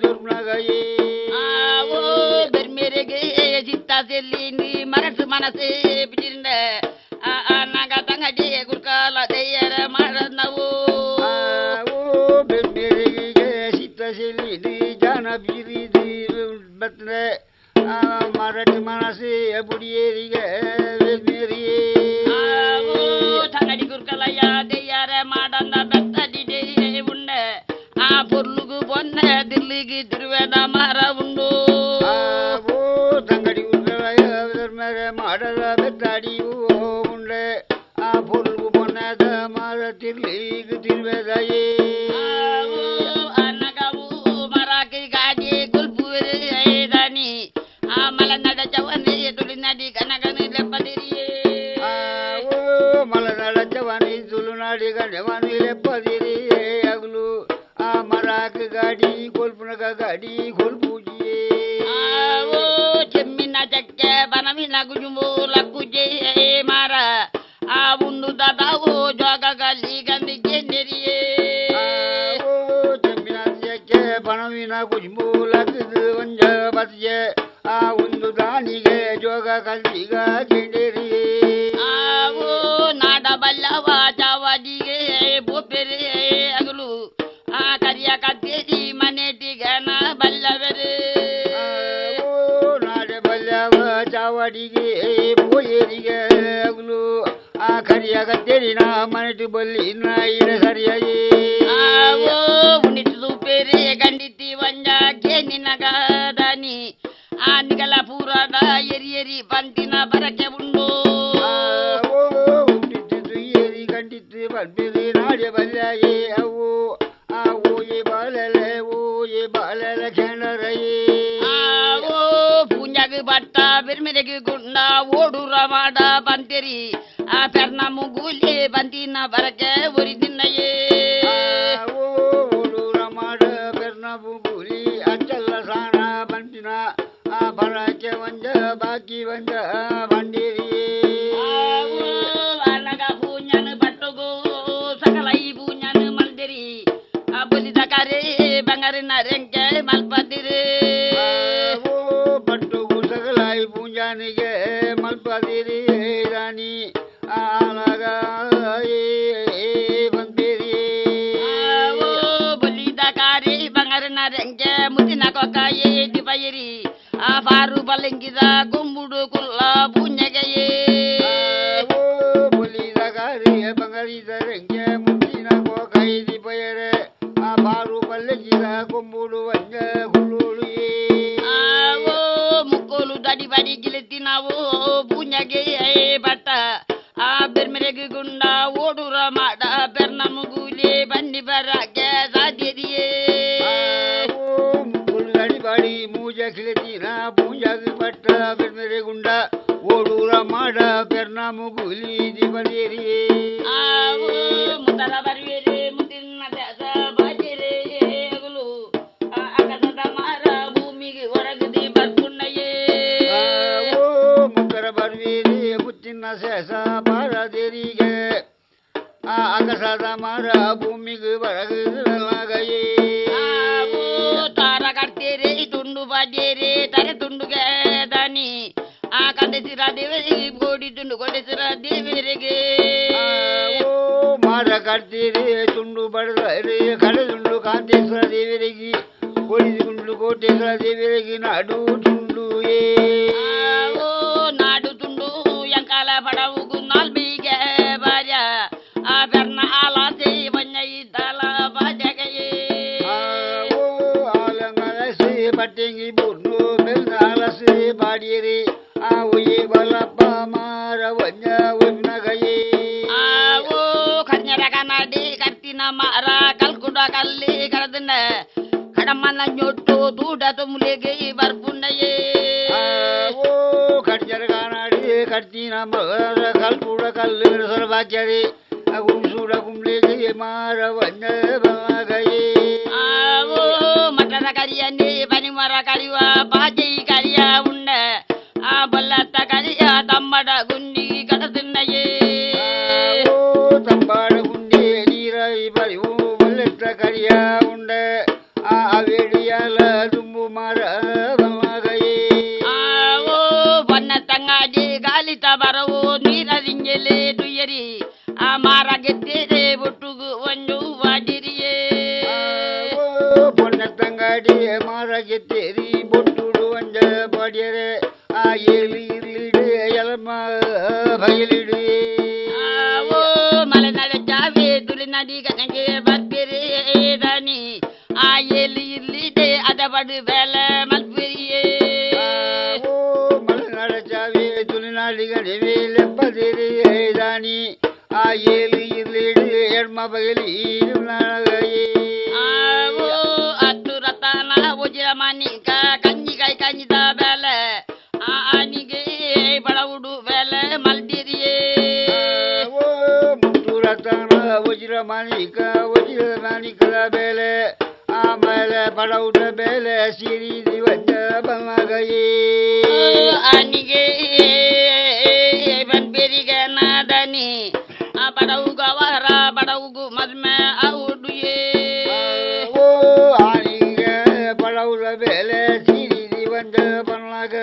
ದುರ್ನಗಯೇ
ಬೆರ್ಮೆರೆಗೆ ಚಿತ್ತ ಚೆಲ್ಲಿ ನೀ ಮನಸ್ಸು ಮನಸ್ಸೇ ಬಿಟ್ಟಿಂದ ನಗ ತಂಗಡಿ ಗುರ್ಕಾಲ ದಯ್ಯರ ಮಾಡನವು
ಬೆರ್ಮೆರೆಗೆ ಚಿತ್ತ ಚೆಲ್ಲಿ ಜಾನ ಬೀರಿದಿ ಬತ್ತನೆ ಮರಟಿ ಮನಸ್ಸೇ ಬುಡಿಯೇರಿಗೆ ಬೆರ್ಮೆರಿಯೇ
ತಂಗಡಿ ಗುರ್ಕಲಯ್ಯ ದಯ್ಯರ ಮಾಡನ್ನ ಬೆತ್ತಡಿದೆ ಉಂಡ ಆ ಪೊರ್ಲುಗು ಬೊನ್ನ ದಿಲ್ಲಿಗೆ ತಿರುವೆದ ಮರ ಉಂಡು
ತಂಗಡಿ ಉಂಡಲಯ ಧರ್ಮರ ಮಾಡದ ಬೆತ್ತಾಡಿಯೂ ಉಂಡೆ ಆ ಪೊಲ್ಗು ಪೊನ್ನದ ಮಾರತಿರ್ಲಿಗೆ ತಿರುವೆದಯೇ
ಅನ್ನಗವು ಮರಾಕಿ ಗಾಡಿ ಗುಲ್ಪುರಿ ಐದಾನಿ ಆ ಮಲನಡ ಚವನೆ ತುಳಿನಡಿ ಕನಗನಿ ಲೆಪ್ಪದಿರಿಯೇ
ಮಲನಡ ಚವನಿ ತುಳುನಾಡಿ ಗಣವನಿ ಲೆಪ್ಪದಿರಿಯೇ ಅಗಲು ಆ ಮರಾಕ್ ಗಾಡಿ ಕೊಲ್ಪುನಗ ಗಾಡಿ ಕೊಲ್ಪೂಜಿಯೇ
ಚೆಮ್ಮಿನ ಚಕ್ಕೆ ಬನವಿನ ಗುಜುಂಬು ಲಕ್ಕುಜೆ ಮಾರ ಆ ಉಂಡು ದಾದಾವು ಜೋಗಗಲ್ಲಿ ಗಂದಿ ಗೆಂಡೆರಿಯೇ
ಚೆಮ್ಮಿನ ಚಕ್ಕೆ ಬನವಿನ ಗುಜುಂಬು ಲಕ್ಕದು ಒಂಜ ಬತ್ಜೆ ಆ ಒಂದು ದಾನಿಗೆ ಜೋಗ ಕಲ್ಸಿಗ ಗೆಂಡೆರಿಯೇ
ನಾಡ ಬಲ್ಲವ ಚಾವಡಿಗೆ ಬೋಪೆರೆ ಅಗಲು ಆ ಕರಿಯ ಕತ್ತೇರಿ ಮನೆಟಿಗನ ಬಲ್ಲವರೇ
ನಾಡೆ ಬಲ್ಲವ ಚಾವಡಿಗೆ ಬೋಯೇರಿಗೆ ಅಗಲು ಆ ಕರಿಯ ಕತ್ತೇರಿನ ಮನೆಟಿ ಬಲ್ಲಿನ ಇಡ ಸರಿಯೇ
ಉಣಿತು ಪೇರೆ ಗಂಡಿತಿ ವಂಜಾಕೆ ನಿನಗದಾನಿ ಆ ನಿಗಲ ಪೂರದ ಎರಿ ಪಂತಿನ ಬರಕೆ ಉಂಡು
ಹುಟ್ಟಿದ್ದು ಏರಿ ಗಂಡಿತ್ತು ಬರ್ಬಿರಿ ನಾಡೆ ಬಲ್ಲಾಯೇ ಅವು ಆ ಓಯೆ ಬಾಲಲ ಕೆಣರಯೇ
ಪೂಂಜಾಗ ಬಟ್ಟ ಬೆರ್ಮೆರೆಗೆ ಗುಂಡ ಓಡುರ ಮಾಡ ಬಂತೆರಿ ಆ ಪೆರ್ನ ಮುಗುಲಿ ಬಂತಿನ ಬರಕೆ ಒರಿದಿನ್ನಯೇ
ಓಡೂರ ಮಾಡ ಬೆರ್ನ ಬುಗುಲಿ ಅಚ್ಚಲ್ಲ ಸಾಣ ಬಂತಿನ ಆ ಬರಕೆ ಒಂಜ ಬಾಕಿ ಒಂಜ ಬಂಡೇರಿಯೇ
ಅನಗ ಪೂಂಜನ ಬಟ್ಟುಗು ಸಕಲ ಈ ಪೂಂಜನ ಮಲ್ದಿರಿ ಆ ಬಲಿದ ಕರೆ ಬಂಗಾರಿನ ರೆಂಕೆ ಮಲ್ಪದಿರಿ
ಪಟ್ಟು ಗುಸಗಲಾಯಿ ಪೂಂಜಾನಿಗೆ ಮಲ್ಪದಿರಿ ರಾಣಿ ಆನಗ ಬಂದಿರಿ
ಬಲಿದ ಕಾರಿ ಬಂಗಾರಿನ ರೆಂಕೆ ಮುತ್ತಿನ ಕೊಕ್ಕಾಯೇ ದಿಪಯಿರಿ ಆ ಬಾರು ಬಲಂಗಿದ ಗುಂಬುಡು ಕುಲ್ಲ ಪೂಂಜಗೆಯೇ
ಬಲಿದ ಕಾರಿಯ ಬಂಗಾರಿದ ರೆಂಗೆ ಮುತ್ತಿನ ಕೋಕೈ ದಿಪಯರೆ ಆ ಬಾರು ಬಲ್ಲಂಗಿದ ಕೊಂಬುಡು ವಂಜ ಹುಳುಳಿಯೇ
ಮುಕ್ಕೋಲು ದಡಿ ಬಡಿ ಗಿಲಿತಿ ನಾವು ಪೂಂಜಗೆ ಬಟ್ಟ ಆ ಬೆರ್ಮೆರೆಗೆ ಗುಂಡ ಓಡುರ ಮಾಡ ಬೆರ್ನ ಮುಗುಲಿ ಬನ್ನಿ ಬರಕ್ಕೆ ಸಾಧ್ಯದಿಯೇ
ದಡಿ ಬಾಡಿ ಮೂಜ ಕಿಲತಿನ ಪೂಂಜಾಗಿ ಬಟ್ಟ ಬೆರ್ಮೆರೆ ಗುಂಡ ಓಡೂರ ಮಾಡ ಬೆರ್ನ ಮುಗುಲಿ ದಿಬದೇರಿಯೇ
ಮುದ್ದಲ ಬರುವೇರೆ ಮುದ್ದಿನ ದಾಸ ಬಾಜೆರೆ ಅಗಲು ಅಗಸದ ಮಾರ ಭೂಮಿಗೆ ಹೊರಗದಿ ಬರ್ಪುಣ್ಣಯೇ
ಮುದ್ದರ ಬರುವೇರಿ ಮುತ್ತಿನ ಶೇಷ ಬಾರದೇರಿಗೆ ಆ ಅಗಸದ ಮರ ಭೂಮಿಗೆ ಹೊರಗಯೇ
ತಾರ ಕಟ್ತೇರೆ ತುಂಡು ಬಾಜೇರೆ ತರೆ ತುಂಡುಗೆ ದಾನಿ ಆ ಕಂದಸಿರ ದೇವರಿಗೆ ಗೋಡಿ ತುಂಡು ಕೊಡೆಸಿರ ದೇವರಿಗೆ
ಮಾರ ಕಟ್ತೀರಿ ತುಂಡು ಬಡದರಿ ಕಡೆ ತುಂಡು ಕಾಂತೇಶ್ವರ ದೇವರಿಗೆ ಕೊಡಿದುಕೊಂಡು ಕೋಟೇಶ್ವರ ದೇವರಿಗೆ ನಾಡು ತುಂಡು
ನಾಡು ತುಂಡು ಎಂಕಾಲ ಪಡವುಗು ನಾಲ್ಬಿಗೆ ಬಾರ್ಯ ಆ ಬೆರ್ನ ಆಲಾಸೆ ಬಣ್ಣ ಇದ್ದಲ ಬಾಜಗೆಯೇ
ಆಲಂಗಲಸಿ ಪಟ್ಟಂಗಿ ಬುರ್ನು ಬೆಲ್ನಾಲಸಿ ಬಾಡಿಯರಿ ಆ ಉಯ್ಯಿ ಬಲಪ್ಪ ಮಾರ ವಂಜ ಉನ್ನಗಯೇ
ಕನ್ಯರ ಕನ್ನಡಿ ಕರ್ತಿನ ಮಾರ ಕಲ್ಕುಡ ಕಲ್ಲಿ ಕರದನ್ನ ಕಡಮನ ñೊಟ್ಟು ದೂಡ ತುಮ್ಲಿಗೆ ಬರ್ಪುಣ್ಣಯೇ
ಕಡ್ಜರ ಕಾನಾಡಿ ಕಡ್ತಿನ ಮರ ಕಲ್ಕುಡ ಕಲ್ಲು ಸರ್ವಾಕ್ಯರಿ ಗುಂಸೂಡ ಕುಂಬ್ಲಿಗೆ ಮಾರ ವಂಜ ಬಲಗಯೇ
ಮಠದ ಕರಿಯನ್ನೇ ಬನಿ ಮರ ಕರಿಯುವ ಬಾಜಿ ಕರಿಯ ಉಂಡ ಆ ಬಲ್ಲತ್ತ ಕರಿಯ ತಮ್ಮಡ ಗುಂಡಿ ಕಡದಿನ್ನಯೇ
ತಂಬಾಡ ಗುಂಡಿ ನೀರೈ ಬರಿವು ಬಲ್ಲೆತ್ತ ಕರಿಯ ಉಂಡ ಆ ಅವೇಡಿಯಲ ತುಂಬು ಮರ ಬಲಗಯೇ
ಬನ್ನ ತಂಗಾಡಿ ಗಾಲಿತ ಬರವು ನೀರರಿಂಗೆಲೆ ದುಯ್ಯರಿ ಆ ಮಾರ ಗೆದ್ದೇರೆ ಒಟ್ಟುಗು ಒಂದು ವಾಡಿರಿಯೇ
ಬೊನ್ನ ತಂಗಾಡಿ ಮಾರ ಗೆದ್ದೇರಿ ಬೊಟ್ಟುಡು ಒಂಜ ಬಾಡಿಯರೆ ಆ ಏಲಿ ಇರ್ಲಿಡೆ ಎಲಮ ಬಯಲಿಡಿ
ಮಲೆನಾಡ ಜಾವೆ ತುಳಿನಡಿ ಕನಗೆ ಬರ್ಬೇರೆ ದಾನಿ ಆ ಎಲ್ಲಿ ಇರ್ಲಿದೆ ಅದ ಬಡು ಬೆಲೆ ಮಲ್ಪೆರಿಯೇ
ಮಲೆನಾಡ ಜಾವಿ ತುಳಿನಾಡಿ ನಾಡಿಗಡೆ ಲೆಪ್ಪದಿರಿ ದಾನಿ ಆ ಏಳು ಇರ್ಲಿಡು ಎಡ್ಮ ಬಗಲಿ
ಅತ್ತು ರತನ ವಜ್ರ ಮಾನಿಕ ಕಂಜಿಕಾಯಿ ಕಂಜಿದ ಬೇಲೆ ಆನಿಗೆ ಬಡವುಡು ಬೇಲೆ ಮಲ್ದಿರಿಯೇ
ಮುತ್ತು ರತನ ವಜ್ರ ಮಾನಿಕದ ಬೇಲೆ ಆಮೇಲೆ ಬಡವುಡ ಬೇಲೆ ಸಿರಿ ದಿವಸ ಬನ್ನಗಯೇ
ಆನಿಗೆ ಬನ್ಬೇರಿಗೆ ನಾದನಿ ಬಡವುಗ ವರ ಬಡವುಗು ಮದ್ಮೆ ಔಡುಯೇ
ಆನಿಗೆ ಬಡವುಡ ಬೇಲೆ ಸಿರಿ ದಿವಂಜ ಬನ್ನಗ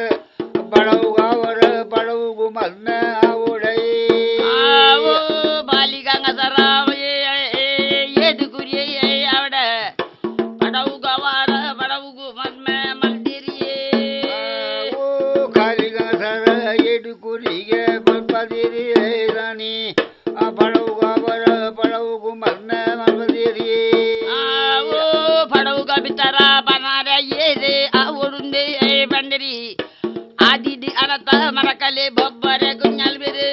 ಬಡವುಗ ವರ ಬಡವುಗು ಮದ್ಮೆ ಔಡಯೇ
ಬಾಲಿಗಂಗ ಸರ ಏದು ಕುರಿಯ ಅವಡ ಬಡವುಗ ವರ ಬಡವುಗು ಮದ್ಮೆ ಮಲ್ದಿರಿಯೇ
ಕಾಲಿಗ ಸರ ಏಡು ಕುರಿಗೆ ಬಲ್ಪದಿರಿ ರಾಣಿ ಬಡವುಗ ವರ ಬಡವುಗು ಮದ್ಮೆ ಮಲ್ಪದಿರಿ
ಬಡವುಗ ಬಿತ್ತರ ಬನಾರ ಏದೆ ಅವರುಂದೆ ಬಂದಿರಿ ಆದಿದಿ ಅನತ ಮರಕಲೆ ಬೊಬ್ಬರೆ ಗುಂಜಲ್ ಬೇರೆ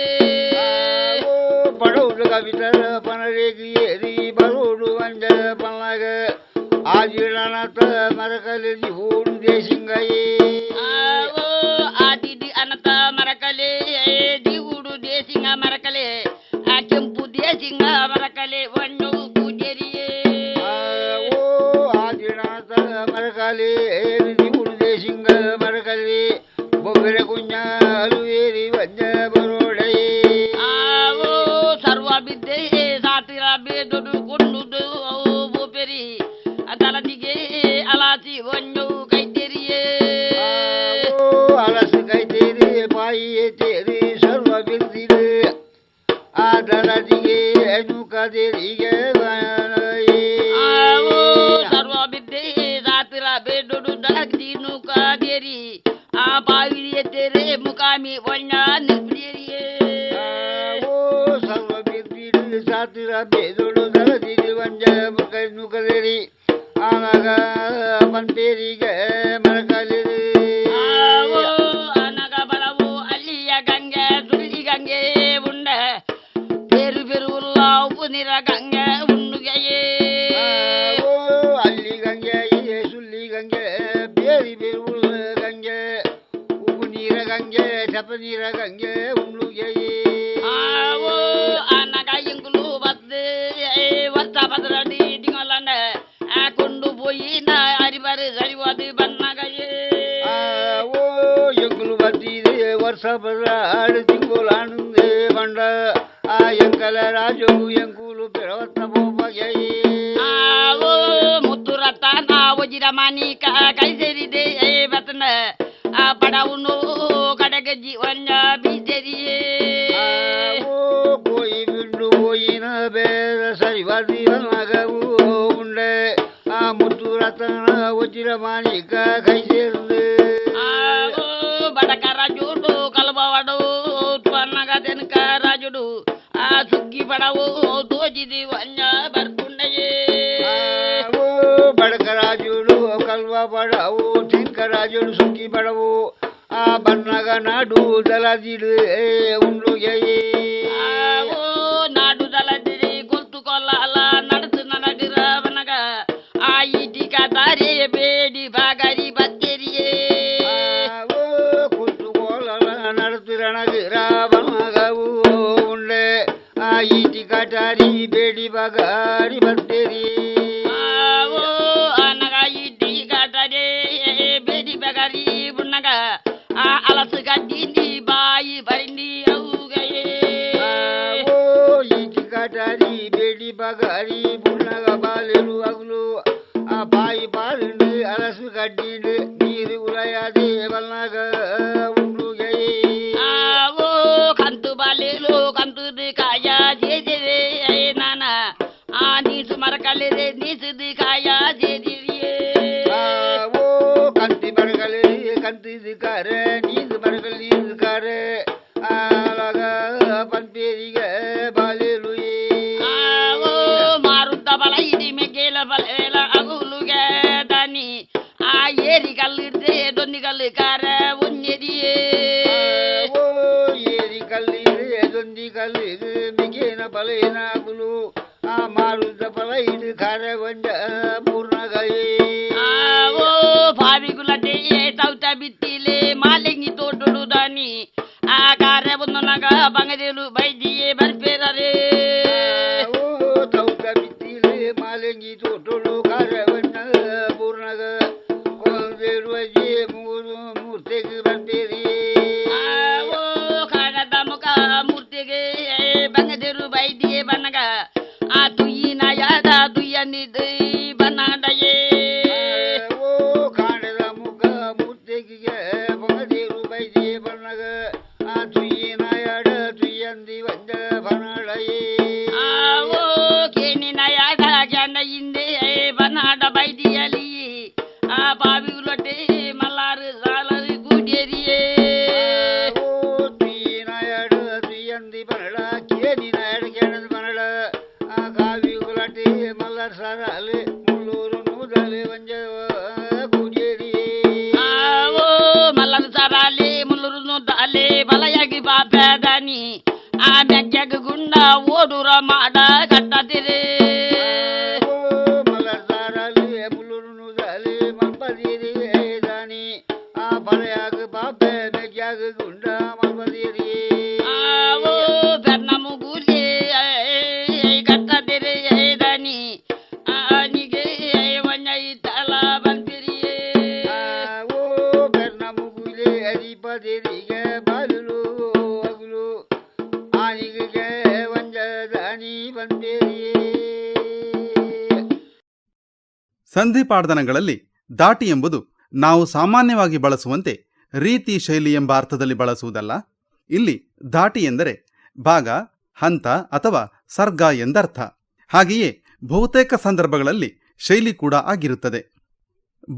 ಬಡವುಗ ಬಿತ್ತರ ಪನರೇಗಿ ಏರಿ ಬರೋಡು ಅಂಜ ಪನ್ನಾಗ ಆದಿಡನತ ಮರಕಲೆ ಊರು ದೇಶಿಂಗಯೇ
ಆದಿದಿ ಅನತ ಮರಕಲೆ ದಿವುಡು ದೇಶಿಂಗ ಮರಕಲೆ ಕೆಂಪು ದೇಶಿಂಗ ಮರಕಲೆ ಒಂದು ಪೂಜರಿಯೇ
ಆದಿಡನತ ಮರಕಲೆ ಊರು ದೇಶಿಂಗ ಮರಕಲೆ ಬೊಬ್ಬರೆ ಕುಂಜ ಅಲುವೇರಿ ವಜ್ಜ ಬರೋಡಯೇ
ಸರ್ವ ಬಿದ್ದೆ ಸಾತಿರ ಬೇದೊಡು ಕೊಂಡುದು ಬೋಪೆರಿ ತಲದಿಗೆ ಅಲಾಸಿ ಒಂದು ಕೈತೆರಿಯೇ
ಅಲಸು ಕೈತೇರಿ ಬಾಯಿಯೇ ತೇರಿ ಸರ್ವ ಬಿದ್ದಿದೆ ಆ ತಲದಿಗೆ ನುಕದೇರಿಗೆ
ಸರ್ವ ಬಿದ್ದೆ ಸಾತಿರ ಬೇದೊಡು ದಗ್ದಿನು ಕಾದೇರಿ ಆ ಬಾವಿಲಿಯ ತೆರೆ ಮುಕಾಮಿ ಒಣ್ಣ ನಿರ್ಬಿಡಿಯೇ
ಸರ್ವ ಬಿದ್ದಿದೆ ಸಾತಿರ ಬೇದೊಡು ತಲದಿಗೆ ವಂಜ ಮುಕೈ ನುಕದೇರಿ ಆಗ ಮಂತೇರಿಗೆ ಮರಕಲಿರಿ
ಅನಗ ಬಡವು ಅಲ್ಲಿಯ ಗಂಗೆ ಸುಳ್ಳಿ ಗಂಗೆ ಉಂಡ ಬೇರು ಬೆರುವುಲ್ಲ ಉಪ್ಪು ನೀರ ಗಂಗೆ ಉಣ್ಣುಗೆಯೇ
ಅಲ್ಲಿ ಗಂಗೆ ಸುಳ್ಳಿ ಗಂಗೆ ಬೇರಿ ಬೇರು ಗಂಗೆ ಉಪ್ಪು ನೀರ ಗಂಗೆ ಚಪ ನೀರ ಗಂಗೆ ಉಣ್ಣುಗೆಯೇ
ಅನಗ ಇಂಗುಲು ಬದ್ದು ವರ್ಷ ಬದ್ರಡಿ ಡಿಂಗಲಂಡ ಕೊಂಡು போய் அறிவாரு சரிவாது பண்ணகையே
ಎಂಗುಲು ಬದ್ದಿದೆ ವರ್ಷ ಬರಾಡು ತಿಂಗುಲಾನಂದೆ ಬಂಡ ಆ ಎಂಕಲ ರಾಜು ಎಂಕುಲು ಬೆರವತ್ತ ಬೋಬಗೆ
ಮುತ್ತು ರತನ ವಜ್ರ ಮಾನಿಕ ಕೈ ಸೇರಿದೆ ಬತನ ಬಡವನು ಕಡಗಜ್ಜಿ ಒಂಜ ಬೀಜರಿಯೇ
ಕೋಯಿ ಬಿಂಡು ಕೋಯಿನ ಬೇರ ಸರಿವಾದಿ ಮಗವು ಉಂಡೆ ಆ ಮುತ್ತು ರತನ ವಜ್ರ ಮಾನಿಕ ಕೈ ಸೇರಿದೆ
ಬಡಕ ರಾಜುಡು ಕಲ್ಬವಡು ತ್ವನ್ನಗ ತೆನಕ ರಾಜುಡು ಆ ಸುಗ್ಗಿ ಬಡವು ತೋಜಿದಿ ಒಂಜ ಬರ್ಕುಂಡೆಯೇ
ಬಡಕ ರಾಜುಡು ಕಲ್ವ ಬಡವು ತೆಂಕ ರಾಜುಡು ಸುಗ್ಗಿ ಬಡವು ಆ ಬನ್ನಗ ನಾಡು ದಲದಿಡು ಉಂಡುಗೆಯೇ
ನಾಡು ದಲದಿರಿ ಗೊತ್ತು ಕೊಲ್ಲ ನಡೆದು ನನಗಿರ ಬನಗ ಆ ಈಟಿಕ ತಾರೆ ಬೇಡಿ ಬಾಗರಿ ಬತ್ತೆರಿಯೇ
ಕುತ್ತುಕೋಲ ನಡುತ್ತಿರಣಗಿರ ಬನ್ನಗವು ಉಂಡೆ ಆ ಈಟಿ ಕಟಾರಿ ಬೇಡಿ ಬಗಾರಿ ಬತ್ತೆರಿ
ಅನಗ ಈಟಿ ಕಟರೆ ಬೇಡಿ ಬಗರಿ ಬುನ್ನಗ ಆ ಅಲಸು ಗಡ್ಡಿ ಬಾಯಿ ಬರಿಂದಿ ಅವುಗಯೇ
ಈಟಿ ಕಟಾರಿ ಬೇಡಿ ಬಗಾರಿ ಬುನ್ನಗ ಬಾಲೆರು ಅಗಲು ಆ ಬಾಯಿ ಪಾರಿಂಡು ಅಲಸು ಗಡ್ಡಿಂಡು ನೀರು ಉಲಯದೆ ಬನ್ನಗ ಉಂಡುಗೆಯೇ
ಕಂತು ಬಾಲೆಲು ಕಂತು ಕಾಯ ಜೇದಿರೆ ನಾನ ಆ ನೀಸು ಮರಕಲಿರೆ ನೀಸುದು ಕಾಯ ಜೇದಿರಿಯೇ
ಕಂತಿ ಬರಗಲಿ ಕಂತಿದ್ಕಾರೆ ನೀರು ಬರಗಲಿ ಇದ್ಕಾರೆ ಆಗ ಪಂಪೇರಿಗೆ ಬಾಲೆಲು
ಮಾರುತ್ತ ಬಲ ಇಡಿ ಮೆಗೆಲ ಬಲ ಅಗುಲುಗೆ ದನಿ ಆ ಏರಿ ಕಲ್ಲಿರ್ದೆ ದೊನ್ನಿಗಲ್ಲು ಕಾರ ಉನ್ನೆದಿಯೇ
ಮುರಂದಿ ಕಲ್ಲಿದು ಮಿಗೇನ ಬಲೇನಾಗುಲು ಆ ಮಾರುದ ಬಲ ಇದು ಖಾರಗೊಂಡ ಪೂರ್ಣಗಯೇ
ಓ ಬಾವಿಗುಲತೆ ತೌತ ಬಿತ್ತಿಲೆ ಮಾಲೆಂಗಿ ತೋಟಡು ದಾನಿ ಆ ಕಾರ್ಯ ಬಂದು ನಗ ಬಂಗದೇಲು ಬೈದಿಯೇ ಬರ್ಪೇರೇ
ಓ ತೌತ ಬಿತ್ತಿಲೆ ಮಾಲೆಂಗಿ ತೋಟಡು ಖಾರಗೊಂಡ ಪೂರ್ಣಗ ಕೊಂದೇರುವಜಿ ಮೂರು ಮೂರ್ತಿಗೆ ಬರ್ತೀರಿ
ಓ ಕಾಣದ ಮುಖ ಮೂರ್ತಿಗೆ ಬಂಗದೇರು ಬೈದಿಯೇ ಬನ್ನಗ ಆ ತುಯ್ಯಿನ ಯಾದ ತುಯ್ಯನಿದ ಬನ್ನಡಯೇ
ಓ ಕಾಣದ ಮುಖ ಮೂರ್ತಿಗೆ ಬಂಗದೇರು ಬೈದಿ ಬಣ್ಣಗ ಆ ತುಯ್ಯಿನ ಯಾಡ ತುಯ್ಯಂದಿ ವಂದ ಬನ್ನಡಯೇ
ಓ ಕೇಣಿನ ಯಾದ ಜನ ಹಿಂದೆ ಬನ್ನಾಡ ಬೈದಿಯಲಿ ಆ ಬಾವಿಗುಲೊಟ್ಟೆ ಮಲ್ಲಾರು ಸಾಲರು ಗೂಡೇರಿಯೇ
ಓ ತುಯ್ಯಿನ ಯಾಡ ತುಯ್ಯಂದಿ ಬನ್ನಡ ಕೇನಿನ ಯಾಡ ಕೇಣದ ಬನ್ನಡ ಆ ಕಾವಿ ಗುಲಾಟಿ ಮಲ್ಲರ್ ಸಾರಾಲೆ ಮುಳ್ಳೂರು ನೂದಲೆ ವಂಜ ಕೂಡೇರಿ
ಓ ಮಲ್ಲನ ಸರಾಲೆ ಮುಲ್ಲುರು ದಾಲೆ ಬಲಯಾಗಿ ಬಾಪದಾನಿ ಆ ಮೆಕ್ಕೆಗ ಗುಂಡ ಓಡುರ ಮಾಡ ಕಟ್ಟದಿರೆ
ಓ ಮಲ್ಲರ್ ಸಾರಾಲೆ ಮುಳ್ಳೂರು ನೂದಲೆ ಮಲ್ಪದಿರಿ ದಾನಿ ಆ ಬಲಯಾಗ ಬಾಪೆ ಮೆಗ್ಯಾಗ ಗುಂಡ ಮಲ್ಪದಿರಿ
ಓ ಬೆನ್ನ ಮುಗುಲೆ ಕಟ್ಟದಿರೆ ದನಿ ಆನಿಗೆ ಒಂಜೈ ತಲ ಬಂದಿರಿಯೇ
ಓ ಬೆನ್ನ ಮುಗುಲೆ ಅಧಿಪತಿರಿಗೆ ಬಾಗಿಲು ಅಗುಲು ಆನಿಗೆ ವಂಜ ದಾನಿ ಬಂದಿರಿ
ಸಂಧಿಪಾಡ್ದನಗಳಲ್ಲಿ ದಾಟಿ ಎಂಬುದು ನಾವು ಸಾಮಾನ್ಯವಾಗಿ ಬಳಸುವಂತೆ ರೀತಿ ಶೈಲಿ ಎಂಬ ಅರ್ಥದಲ್ಲಿ ಬಳಸುವುದಲ್ಲ. ಇಲ್ಲಿ ದಾಟಿ ಎಂದರೆ ಭಾಗ, ಹಂತ ಅಥವಾ ಸರ್ಗ ಎಂದರ್ಥ. ಹಾಗೆಯೇ ಬಹುತೇಕ ಸಂದರ್ಭಗಳಲ್ಲಿ ಶೈಲಿ ಕೂಡ ಆಗಿರುತ್ತದೆ.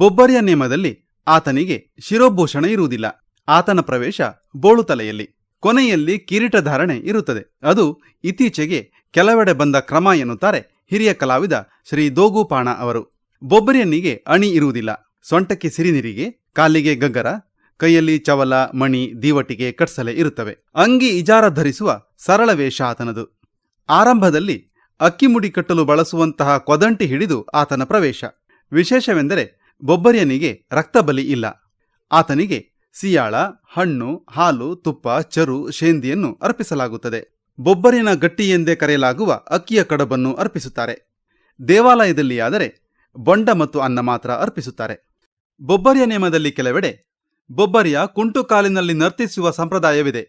ಬೊಬ್ಬರಿಯ ನೇಮದಲ್ಲಿ ಆತನಿಗೆ ಶಿರೋಭೂಷಣ ಇರುವುದಿಲ್ಲ. ಆತನ ಪ್ರವೇಶ ಬೋಳುತಲೆಯಲ್ಲಿ, ಕೊನೆಯಲ್ಲಿ ಕಿರೀಟಧಾರಣೆ ಇರುತ್ತದೆ. ಅದು ಇತ್ತೀಚೆಗೆ ಕೆಲವೆಡೆ ಬಂದ ಕ್ರಮ ಎನ್ನುತ್ತಾರೆ ಹಿರಿಯ ಕಲಾವಿದ ಶ್ರೀ ದೋಗುಪಾಣ ಅವರು. ಬೊಬ್ಬರಿಯನಿಗೆ ಅಣಿ ಇರುವುದಿಲ್ಲ. ಸೊಂಟಕ್ಕೆ ಸಿರಿನಿರಿಗೆ, ಕಾಲಿಗೆ ಗಗ್ಗರ, ಕೈಯಲ್ಲಿ ಚವಲ, ಮಣಿ, ದೀವಟಿಗೆ, ಕಟ್ಸಲೆ ಇರುತ್ತವೆ. ಅಂಗಿ ಇಜಾರ ಧರಿಸುವ ಸರಳ ವೇಷ ಆತನದು. ಆರಂಭದಲ್ಲಿ ಅಕ್ಕಿಮುಡಿ ಕಟ್ಟಲು ಬಳಸುವಂತಹ ಕೊದಂಟಿ ಹಿಡಿದು ಆತನ ಪ್ರವೇಶ. ವಿಶೇಷವೆಂದರೆ ಬೊಬ್ಬರಿಯನಿಗೆ ರಕ್ತಬಲಿ ಇಲ್ಲ. ಆತನಿಗೆ ಸಿಯಾಳ, ಹಣ್ಣು, ಹಾಲು, ತುಪ್ಪ, ಚರು, ಶೇಂದಿಯನ್ನು ಅರ್ಪಿಸಲಾಗುತ್ತದೆ. ಬೊಬ್ಬರಿನ ಗಟ್ಟಿ ಎಂದೇ ಕರೆಯಲಾಗುವ ಅಕ್ಕಿಯ ಕಡಬನ್ನು ಅರ್ಪಿಸುತ್ತಾರೆ. ದೇವಾಲಯದಲ್ಲಿ ಆದರೆ ಬೊಂಡ ಮತ್ತು ಅನ್ನ ಮಾತ್ರ ಅರ್ಪಿಸುತ್ತಾರೆ. ಬೊಬ್ಬರಿಯ ನೇಮದಲ್ಲಿ ಕೆಲವೆಡೆ ಬೊಬ್ಬರಿಯ ಕುಂಟು ಕಾಲಿನಲ್ಲಿ ನರ್ತಿಸುವ ಸಂಪ್ರದಾಯವಿದೆ.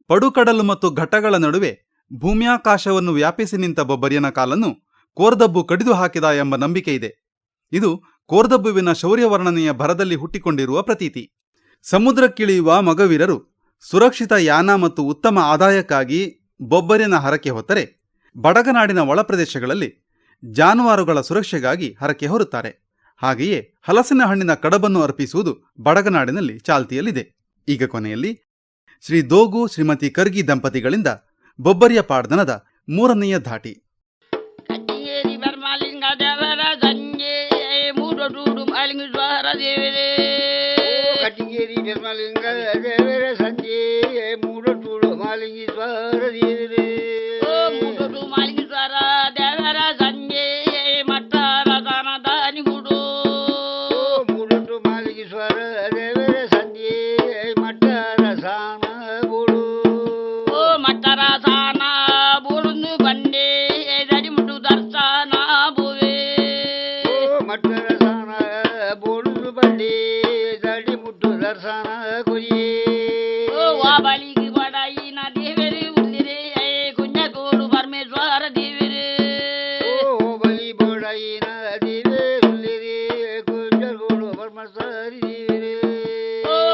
ಪಡುಕಡಲು ಮತ್ತು ಘಟ್ಟಗಳ ನಡುವೆ ಭೂಮ್ಯಾಕಾಶವನ್ನು ವ್ಯಾಪಿಸಿ ನಿಂತ ಬೊಬ್ಬರಿಯನ ಕಾಲನ್ನು ಕೋರ್ದಬ್ಬು ಕಡಿದು ಹಾಕಿದ ಎಂಬ ನಂಬಿಕೆ ಇದೆ. ಇದು ಕೋರ್ದಬ್ಬುವಿನ ಶೌರ್ಯವರ್ಣನೆಯ ಭರದಲ್ಲಿ ಹುಟ್ಟಿಕೊಂಡಿರುವ ಪ್ರತೀತಿ. ಸಮುದ್ರಕ್ಕಿಳಿಯುವ ಮಗವೀರರು ಸುರಕ್ಷಿತ ಯಾನ ಮತ್ತು ಉತ್ತಮ ಆದಾಯಕ್ಕಾಗಿ ಬೊಬ್ಬರಿಯನ ಹರಕೆ ಹೊತ್ತರೆ, ಬಡಗನಾಡಿನ ಒಳಪ್ರದೇಶಗಳಲ್ಲಿ ಜಾನುವಾರುಗಳ ಸುರಕ್ಷೆಗಾಗಿ ಹರಕೆ ಹೊರುತ್ತಾರೆ. ಹಾಗೆಯೇ ಹಲಸಿನ ಹಣ್ಣಿನ ಕಡಬನ್ನು ಅರ್ಪಿಸುವುದು ಬಡಗನಾಡಿನಲ್ಲಿ ಚಾಲ್ತಿಯಲ್ಲಿದೆ. ಈಗ ಕೊನೆಯಲ್ಲಿ ಶ್ರೀ ದೋಗು ಶ್ರೀಮತಿ ಕರ್ಗಿ ದಂಪತಿಗಳಿಂದ ಬೊಬ್ಬರಿಯ ಪಾಡ್ದನದ 3ನೆಯ ಧಾಟಿ.
ಕಟ್ಟಿಗೇರಿ ಬರ್ಮಾಲಿಂಗ ದೇವರ ಸಂಜೆ ಮೂಡೂಡು ಮಾಲಿಂಗ ಜ್ವಾರ ದೇವರೇ
ಕಟ್ಟಿಗೇರಿ ಬೆರ್ಮಲಿಂಗ ದೇವರ ಸಂಜೆ ಮೂಡಟೂಡು ಮಾಲಿಂಗಿ ದ್ವಾರ ದೇವರೇ
ಮೂಡೂಡು ಮಾಲಿಂಗ ಜ್ವಾರ ದೇವರ ಸಂಜೆ ಮಟ್ಟ ರಸನ ದಾನಿಗುಡು
ಮೂಡಟು ಮಾಲಿಂಗಿ ಸ್ವರ ದೇವರ ಸಂಜೆ ಮಟ್ಟ ರಸಾನ ಬೂಡು
ಮಟ್ಟ ರಸಾನ ಬೂಡುಂದು ಬಂಡೆ ದಡಿಮುಟ್ಟು ದರ್ಶನ ಬುವೆ
ಮಟ್ಟ ರಸಾನ ಬೋಡು ಬಂಡಿ ದಡಿ ಮುಟ್ಟು ದರ್ಶನ ಕುರಿಯೇ
ವಾಬಲಿಗೆ ಬಡಾಯಿನ ದೇವರೇ ಉಲ್ಲಿರೆ ಕುಂಜಗೋಡು ಪರಮೇಶ್ವರ ದೇವರೇ
ಬಲಿ ಬೋಡಾಯಿನ ದೇವೇ ಉಲ್ಲಿರಿ ಕುಂಜಗೋಡು ಪರಮೇಶ್ವರಿ ದೇವರೇ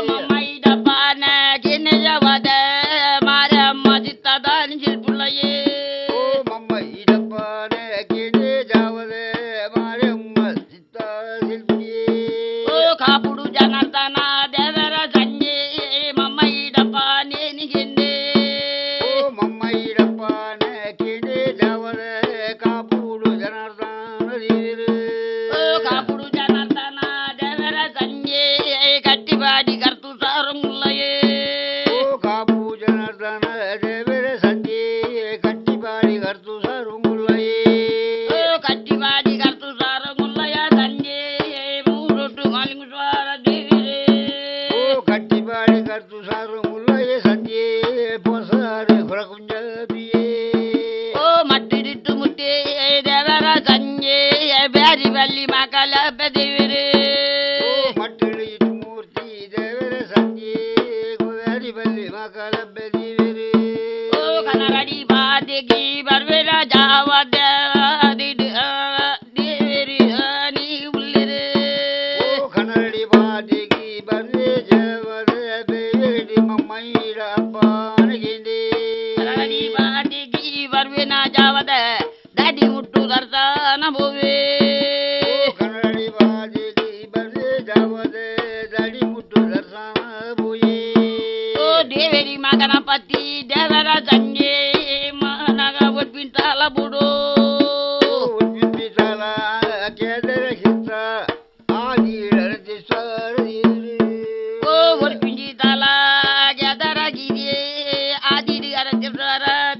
ಮಮ್ಮೈ ಡಬ್ಬಾನ ಕೆನೆಯವದ ಮಾರಮ್ಮ ಚಿತ್ತದ ನಿಲ್ಪುಳ್ಳಯೇ
ಮಮ್ಮ ಇದಪ್ಪನ ಕೇಳಿ ಜಾವದೆ ಮಾರಮ್ಮ ಚಿತ್ತ ಶಿಲ್ಪಿಯೇ
ಕಾಪುಡು ಜನಾರ್ದನ ದೇವರ ಸಂಜೆ ಮಮ್ಮೈ ಡಬ್ಬಾನೇ ನಿಗೆಂದೆ
ಮಮ್ಮ ಇದಪ್ಪನ ಕೇಳಿ ಜಾವದೆ ಕಾಪೂಡು ಜನಾರ್ದನ ದೇವರೇ
ಕಾಪುಡು ಜನಾರ್ದನ ದೇವರ ಸಂಜೆ ಕಟ್ಟಿಬಾಡಿ ಕರ್ತು ಸಾರಂಗುಳ್ಳಯೇ
ಕಾಪು ಜನಾರ್ದನ ದೇವರ ದೇವರ ಸಂಜೆ ಕಟ್ಟಿಪಾಡಿ ಕರ್ತು ಸಾರು ಮುಲ್ಲಯೇ
ಕಟ್ಟಿಪಾಡಿ ಕರ್ತು ಸಾರ ಮುಲ್ಲಯ ಸಂಜೆ ಮೂರೊಟ್ಟು ಮಾಲಿಂಗ ಸ್ವಾರ ದೇವಿರೇ
ಕಟ್ಟಿಪಾಡಿ ಕರ್ತು ಸಾರು ಮುಲ್ಲಯೇ ಸಂಜೆ ಪೊಸಾರೆ ಹೊರಕುಂಜ ಪ್ರಿಯೇ
ಮಟ್ಟಿಡಿಟ್ಟು ಮುಟ್ಟೆ ದೇವರ ಸಂಜೆ ಬ್ಯಾರಿ ಬಲ್ಲಿ ಮಕಲ ದೇವಿರೇ
ಮಟ್ಟಿಡಿಟ್ಟು ಮೂರ್ತಿ ದೇವರ ಸಂಜೆ ಬ್ಯಾರಿ ಬಲ್ಲಿ ಮಕಲ ದೇವಿರೇ
ಕನರಡಿ ಬಾದಿಗೆ ಬರ್ಬೇರ ಜಾವ ದೇವರಿ ನೀ ಉಳ್ಳಿರೆ
ಕನ್ನಡಿ ಬಾದಿಗೆ ಬರ್ರೆ ಜವರ ಬೇಡಿ ಮಮ್ಮೈರ ಅಪ್ಪನಿಗೆ
ಕನರಡಿ ಬಾದಿಗೆ ಬರ್ಬೇನ ಜಾವದ ದಾಡಿ ಮುಟ್ಟು ದರ್ಶನ ಭೋವೆ
ಕನ್ನಡಿ ಬಾದಿಗೆ ಬರ್ರೆ ಜಾವದ ದಾಡಿ ಮುಟ್ಟು ದರ್ಶನ ಭೋಯೇ
ದೇವರಿ ಮಗನ ಪತಿ ದೇವರ ಸಂಜೆ ಮನಗ ಒಡ್ಬಿಂಟಲ ಬುಡು
ಉಡ್ಬಿಂಟಾಲ ಕೇದರ ಹಿತ್ತ ಆದಿರ
ಒಡ್ಬಿಂಡಿ ತಲ ಗೆದರಗಿದೆ ಆದಿರಿ ಅರತಿರ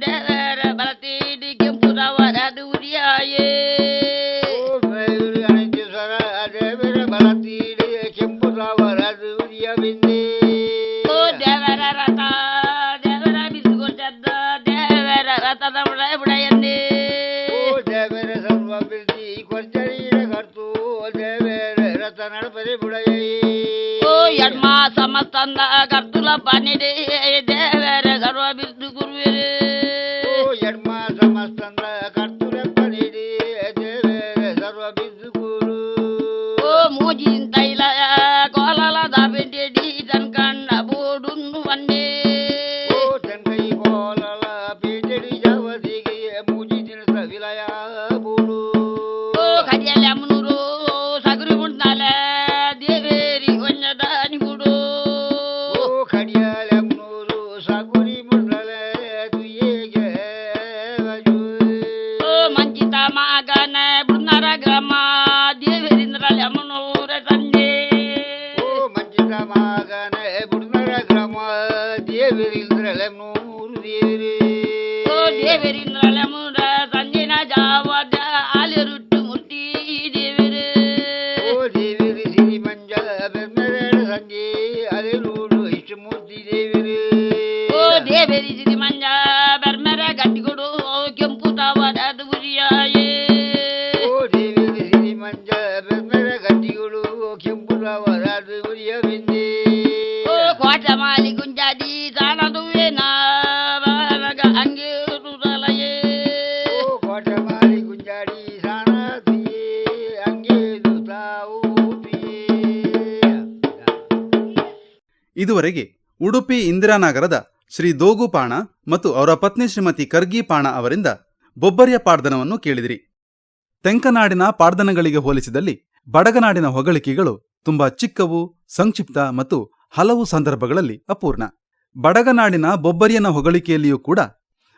ದೇವರ ಬಲತಿ ಕೆಂಪುರವರ ದೂರಿಯಾಯೇ
ದೇವರ ಬಲತೀರಿ ಕೆಂಪುರವರ ದೂರಿಯ ಬಿಂದೆ
ದೇವರ ರಥ ದೇವರ ಬಿಸಿಗೊಡ್ಡ ದೇವರ ರಥದ ಬುಡೆಯನ್ನೇ
ದೇವರ ಸರ್ವ ಬಿರ್ತಿ ಕೊಚ್ಚರೀರ ಕರ್ತು ದೇವರ ರಥ ನಡಪರಿ ಬುಡಯೇ
ಎಡ್ಮ ಸಮಸ್ತಂದ ಕರ್ತುಲ ಪನಿಡೆ ದೇವರ ಸರ್ವ ಬಿರ್ದು ಗುರುವಿರೇ
ಎಡ್ಮ ಸಮಸ್ತಂದ ಕರ್ತುಲ ಪನಿಡಿ ದೇವರ ಸರ್ವ ಬಿದ್ದು ಗುರು
ಮೂಜಿನ ತೈಲ ಕೋಲಲ ದಾಬೆಂಡಿ ತನ್ಕಂಡ ಬೋಡುನ್ನು ಒಂದೇ
ತೆಂಕೈ ಕೋಲಲ ಪೇಟಡಿ ಜಾವದಿಗೆ ಮೂಜಿ ದಿನ ವಿಲಯ ಬೂಡು
ಕಡಿಯಲ್ಲ ಮುನ್ನೂರು ಸಗುರಿ ಮುಡ್ನಾಲ ದೇವೇರಿ ಒಂಜದ ನಿಗುಡು
ಕಡಿಯಲೆಮ್ನೂರು ಸಾಗುರಿ ಮುಂಡಲೆ ತುಯ್ಯಗೆ
ಮಂಚಿತ ಮಗನ ಬೃಂದರ ಗ್ರಾಮ ದೇವೇರಿಂದ್ರಲ್ಲ ಮುನ್ನೂರ ಸಂಜೆ
ಮಂಚಿತ ಮಗನ ಬುಡ್ನರ ಗ್ರಾಮ ದೇವರಿಂದ್ರಲೆಮ್ನೂರು ದೇವರೇ
ದೇವೇರಿಂದ್ರಲ್ಲ ಮುರ ಸಂಜೆನ ಜಾವದ ಆಲಿರುಟ್ಟು ಮುಟ್ಟಿ ದೇವರೇ
ದೇವರಿ ಸಿರಿ ಮಂಜ ಬೆಮ್ಮೆರಡ ಸಂಜೆ ಅಲೆ ನೋಡು ಇಷ್ಟು ಮೂರ್ತಿ ದೇವರೇ
ದೇವೇರಿ ಸಿರಿ ಮಂಜ ಬರ್ಮರ ಗಟ್ಟಿಗೊಡು ಕೆಂಪು ತಾವದ ಉರಿಯಾಯೇ
ದೇವರಿ ಸಿರಿ ಮಂಜ ಬೆಮ್ಮೆರ ಗಟ್ಟಿಗಳು ಕೆಂಪುರವರ ಉರಿಯ ಬಿಂದೆ
ಕೋಟ ಮಾಲಿ ಗುಂಜಾದಿ ಸಾಣದುವೇನ ಹಂಗೆ ರುರಲಯೇ
ಕೋಟ ಮಾರಿ ಗುಂಜಾಡಿ ಸಾಣ ತುಯೇ ಹಂಗೆ ತಾವು
ಇದುವರೆಗೆ ಉಡುಪಿ ಇಂದಿರಾನಗರದ ಶ್ರೀ ದೋಗುಪಾಣ ಮತ್ತು ಅವರ ಪತ್ನಿ ಶ್ರೀಮತಿ ಕರ್ಗಿ ಪಾಣ ಅವರಿಂದ ಬೊಬ್ಬರಿಯ ಪಾಡ್ದನವನ್ನು ಕೇಳಿದಿರಿ. ತೆಂಕನಾಡಿನ ಪಾಡ್ದನಗಳಿಗೆ ಹೋಲಿಸಿದಲ್ಲಿ ಬಡಗನಾಡಿನ ಹೊಗಳಿಕೆಗಳು ತುಂಬಾ ಚಿಕ್ಕವು, ಸಂಕ್ಷಿಪ್ತ ಮತ್ತು ಹಲವು ಸಂದರ್ಭಗಳಲ್ಲಿ ಅಪೂರ್ಣ. ಬಡಗನಾಡಿನ ಬೊಬ್ಬರಿಯನ ಹೊಗಳಿಕೆಯಲ್ಲಿಯೂ ಕೂಡ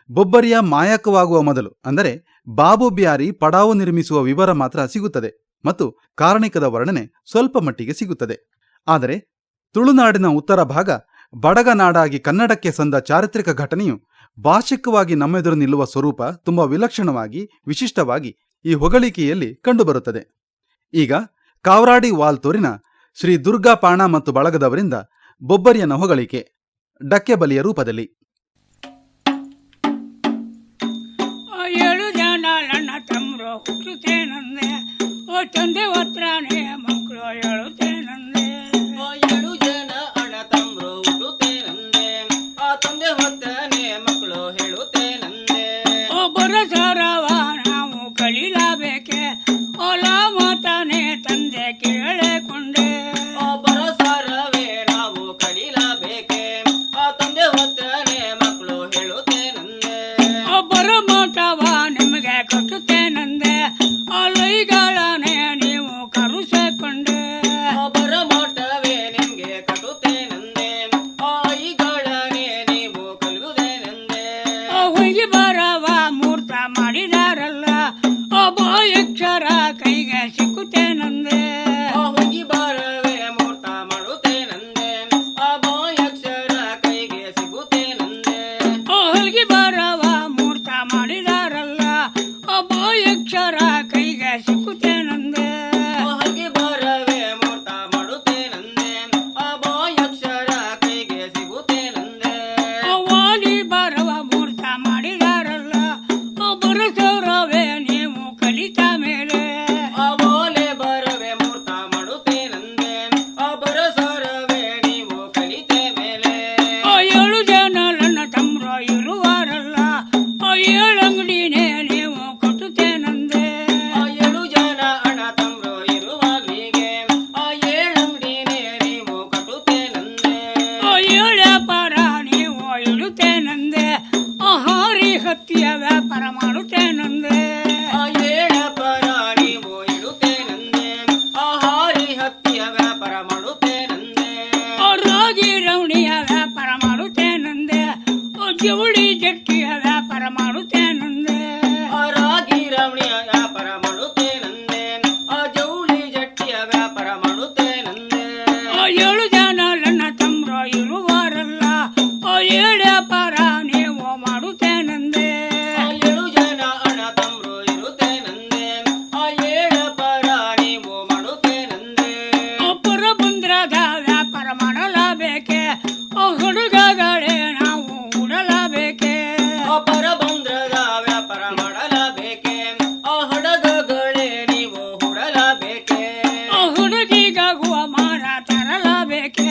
ಬೊಬ್ಬರಿಯ ಮಾಯಕವಾಗುವ ಮೊದಲು ಅಂದರೆ ಬಾಬು ಬ್ಯಾರಿ ಪಡಾವು ನಿರ್ಮಿಸುವ ವಿವರ ಮಾತ್ರ ಸಿಗುತ್ತದೆ ಮತ್ತು ಕಾರಣಿಕದ ವರ್ಣನೆ ಸ್ವಲ್ಪ ಮಟ್ಟಿಗೆ ಸಿಗುತ್ತದೆ. ಆದರೆ ತುಳುನಾಡಿನ ಉತ್ತರ ಭಾಗ ಬಡಗನಾಡಾಗಿ ಕನ್ನಡಕ್ಕೆ ಸಂದ ಚಾರಿತ್ರಿಕ ಘಟನೆಯು ಭಾಷಿಕವಾಗಿ ನಮ್ಮೆದುರು ನಿಲ್ಲುವ ಸ್ವರೂಪ ತುಂಬಾ ವಿಲಕ್ಷಣವಾಗಿ, ವಿಶಿಷ್ಟವಾಗಿ ಈ ಹೊಗಳಿಕೆಯಲ್ಲಿ ಕಂಡುಬರುತ್ತದೆ. ಈಗ ಕಾವರಾಡಿ ವಾಲ್ತೂರಿನ ಶ್ರೀ ದುರ್ಗಾ ಪಾಣ ಮತ್ತು ಬಳಗದವರಿಂದ ಬೊಬ್ಬರಿಯನ ಹೊಗಳಿಕೆ ಡಕ್ಕೆ ಬಲಿಯ ರೂಪದಲ್ಲಿ.
ಏಳು ಜನ ನನ್ನ ತಮ್ಮರು ಹುಟ್ಟುತ್ತೇನಂದೆ, ಓ ತಂದೆ ಒತ್ರಾನೆ ಮಕ್ಕಳು ಹೇಳುತ್ತೇನಂದೆ.
ಏಳು ಜನ ಅಣ್ಣ ತಮ್ಮರು ಹುಟ್ಟುತ್ತೇನಂದೆ, ಆ ತಂದೆ ಹೊತ್ತನೆ ಮಕ್ಕಳು ಹೇಳುತ್ತೇನಂದೆ.
ಒಬ್ಬರ ಸಾರವ ನಾವು ಕಲೀಲಬೇಕೆ, ಓಲ ಮಾತಾನೆ ತಂದೆ ಕೇಳಿಕೊಂಡೆ.
ಒಬ್ಬರ ಸಾರವೇ ನಾವು ಕಲೀಲಬೇಕೆ, ಆ ತಂದೆ ಹೊತ್ತನೆ ಮಕ್ಕಳು ಹೇಳುತ್ತೇನಂದೆ.
ಒಬ್ಬರ ಮಾತವ ನಿಮಗೆ ಕಟ್ಟುತ್ತೇನಂದೆ, ಅಲೈಗಳನೆ ನೀವು ಕರುಸಿಕೊಂಡೆ.
ಒಬ್ಬರ ಮೋಟವೇ ನಿಮ್ಗೆ ಕಟ್ಟುತ್ತೇನಂದೆ, ಆಯಿಗಳನೆ ನೀವು ಕಲುವುದೇನೆಂದೆ.
ಹುಯ್ಯಿ ಬರವ ಮೂರ್ತ ಮಾಡಿದಾರಲ್ಲ, ಒಬ್ಬ ಯಕ್ಷರ ಕೈಗೆ ಸಿಕ್ಕುತ್ತೇನಂದೆ.
ಹೋಗಿ ಬಾರವೇ ಮೂರ್ತ ಮಾಡುತ್ತೇನಂದೆ, ಆ ಬಾಯಕ್ಷರ ಕೈಗೆ ಸಿಗುತ್ತೇನಂದೆ.
ಹೊಲ್ಗಿ ಬರ ಏಳಂಗಡಿನೇ ನೀವು ಕಟ್ಟುತ್ತೇನಂದೆ
ಏಳು ಜನ ಅಣ್ಣ ತಮ್ಮರು ಇರುವಾಗಲಿಗೆ ಏಳಂಗಡಿನೇ ನೀವು ಕಟ್ಟುತ್ತೇನಂದೆ
ಏಳ್ಯಾಪಾರ ನೀವು ಇಡುತ್ತೇನಂದೆ ಹಾರಿ ಹತ್ತಿಯ ವ್ಯಾಪಾರ ಮಾಡುತ್ತೇನಂದೆ
ಏಳಪರ ನೀವು ಇಡುತ್ತೇನಂದೆ ಹಾರಿ ಹತ್ತಿಯ ವ್ಯಾಪಾರ ಮಾಡುತ್ತೇನಂದೆ
ರಾಗಿ ರವಣಿಯ ವ್ಯಾಪಾರ ಮಾಡುತ್ತೇನಂದೆ ಜವಳಿ ಜಟ್ಟಿಯ ವ್ಯಾಪಾರ ಮಾಡುತ್ತೇನಂದೆ
ರಾಗಿ ರವಣಿಯ ವ್ಯಾಪಾರ ಮಾಡುತ್ತೇನಂದೆ ಜೌಳಿ ಜಟ್ಟಿಯ ವ್ಯಾಪಾರ ಮಾಡುತ್ತೇನಂದೆ
ಏಳು ಜನ ನನ್ನ ತಮ್ಮರು ಇರುವಾರಲ್ಲ ಏಳ್ಯಾಪಾರ ನೀವು ಮಾಡುತ್ತೇನಂದೆ
ಏಳು ಜನ ಅಣ್ಣ ತಮ್ಮರು ಇರುತ್ತೇನಂದೆ ಏಳಪರ ನೀವು ಮಾಡುತ್ತೇನಂದೆ
ಪರ ಬಂದ್ರದ ವ್ಯಾಪಾರ ಮಾಡಲಾಬೇಕೆ ಹುಡುಗಗಳೇ ನಾವು ಉಡಲಾಬೇಕೆ
ಪರಬಂದ್ರದ ವ್ಯಾಪಾರ ಮಾಡಲಾಬೇಕೆ ಹಡಗಗಳೇ ನೀವು ಹುಡಲಾಬೇಕೆ
ಹುಡುಗಿಗಾಗುವ ಮಾರ ತರಲಾಬೇಕೆ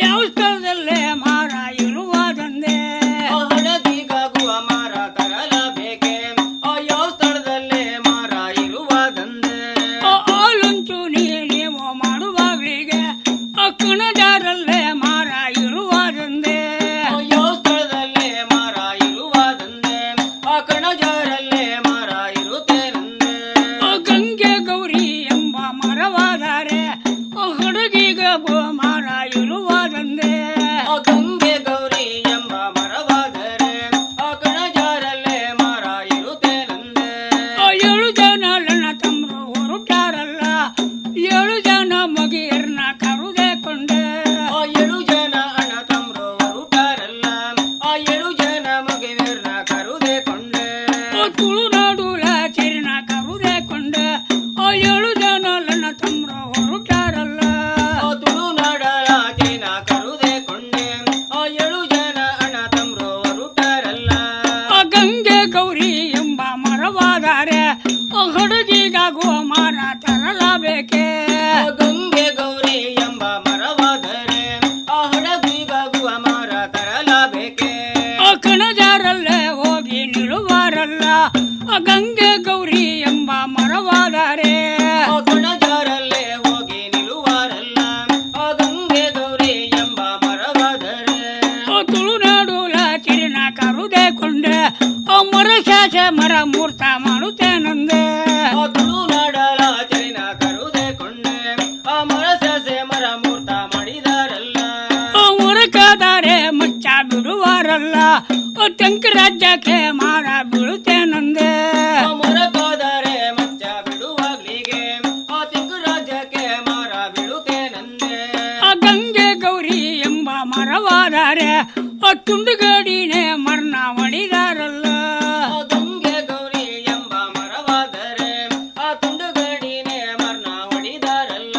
ಯಾವ ಸ್ಥಳದಲ್ಲೇ ಮಾರ ಇರುವುದಂದೆ
ಹಡಗಿಗಾಗುವ ಮಾರ ತರಲಾಬೇಕೆ ಯಾವ ಸ್ಥಳದಲ್ಲೇ ಮಾರ ಇರುವುದಂದೆ
ಹಾಲುಂಚು ನೀವು ಮಾಡುವಾಗಲಿಗೆ ಕಣಜಾರಲ್ಲೇ ಮಾರ ಇರುವುದಂದೆ
ಯಾವ ಸ್ಥಳದಲ್ಲೇ ಮಾರ ಇರುವುದಂದೆ ಕಣಜಾರಲ್ಲೇ ಮಾರ ಇರುತ್ತೇನಂದೆ
ಗಂಗೆ ಗೌರಿ ಎಂಬ ಮರವಾದರೆ ಹುಡುಗಿಗ ಮಾರ ಇರುವುದಂದೆ
ಗಂಗೆ ಗೌರಿ ಎಂಬ ಮರವಾದರೆ ಕಣಜಾರಲ್ಲೇ ಮಾರ ಇರುತ್ತೇನಂದೆ
ಏಳು ಜನ ನನ್ನ ತಮ್ಮರು ಹೊರಟಾರಲ್ಲ ಏಳು ಜನ ಮಗಿಯರ್ನ ಕರುದೆ ಕೊಂಡೆ
ಏಳು ಜನ ಅಣ್ಣ ತಮ್ಮರು ಹೊರಟಾರಲ್ಲ ಏಳು ಜನ ಮಗುವಿನ ಕರುದೆ ಕೊಂಡೆ
ತುಳುನಾಡುಲ ಚಿರಿನ ಕರುದೆ ಕೊಂಡೆ ಏಳು ಜನ ನನ್ನ ತಮ್ಮರು ಹೊರಟಾರಲ್ಲ
ತುಳುನಾಡಲ ಜೇನ ಕರುದೆ ಕೊಂಡೆ ಏಳು ಜನ ಅಣ್ಣ ತಮ್ಮರು ಹೊರಟಾರಲ್ಲ
ಗಂಗೆ ಗೌರಿ ಎಂಬ ಮರವಾದರೆ ಹುಡುಗಿಗಾಗುವ ಮಾರ ತರಲಾಬೇಕೆ
ಗಂಗೆ ಗೌರಿ ಎಂಬ ಮರವಾದರೆ ಹಡಗಿಗಾಗುವ ಮಾರ ತರಲಾಬೇಕೆ
ಕಣಜಾರಲ್ಲೇ ಹೋಗಿ ನಿಲ್ಲುವಾರಲ್ಲ ಗಂಗೆ ಗೌರಿ ಎಂಬ ಮರವಾದರೆ
ಕಣಜಾರಲ್ಲೇ ಹೋಗಿ ನಿಲ್ಲುವಾರಲ್ಲ ಗಂಗೆ ಗೌರಿ ಎಂಬ ಮರವಾದರೆ
ತುಳುನಾಡುಲ ಚಿರಿನ ಕರುದೆ ಕೊಂಡೆ ಮರ ಶಾಸ ಮರ ಮೂರ್ತ ಮಾಡುತ್ತೇನಂದೆ
ತುಳುನಾಡಲ ಚರಿನ ಕರುದೆ ಕೊಂಡೆ ಮರ ಸಸೆ ಮರ ಮೂರ್ತ ಮಾಡಿದಾರಲ್ಲ
ಮುರಕಾದರೆ ಮುಚ್ಚ ಬಿಡುವಾರಲ್ಲ ಟಂಕ ರಾಜ್ಯಕ್ಕೆ ಮಾರ ಬೀಳುತ್ತೇನಂದೆ
ಮೊರಕಾದರೆ ಮಚ್ಚ ಬಿಡುವಾಗ್ಲಿಗೆ ತಿಂಕು ರಾಜ್ಯಕ್ಕೆ ಮಾರ ಬೀಳುತ್ತೇನಂದೆ
ಗಂಗೆ ಗೌರಿ ಎಂಬ ಮರವಾದರೆ ತುಂಡುಗಡಿನೇ ಮರ್ನ ಹೊಡಿದಾರಲ್ಲ
ಗಂಗೆ ಗೌರಿ ಎಂಬ ಮರವಾದರೆ ತುಂಡುಗಡಿನೇ ಮರ್ನ ಹೊಡಿದಾರಲ್ಲ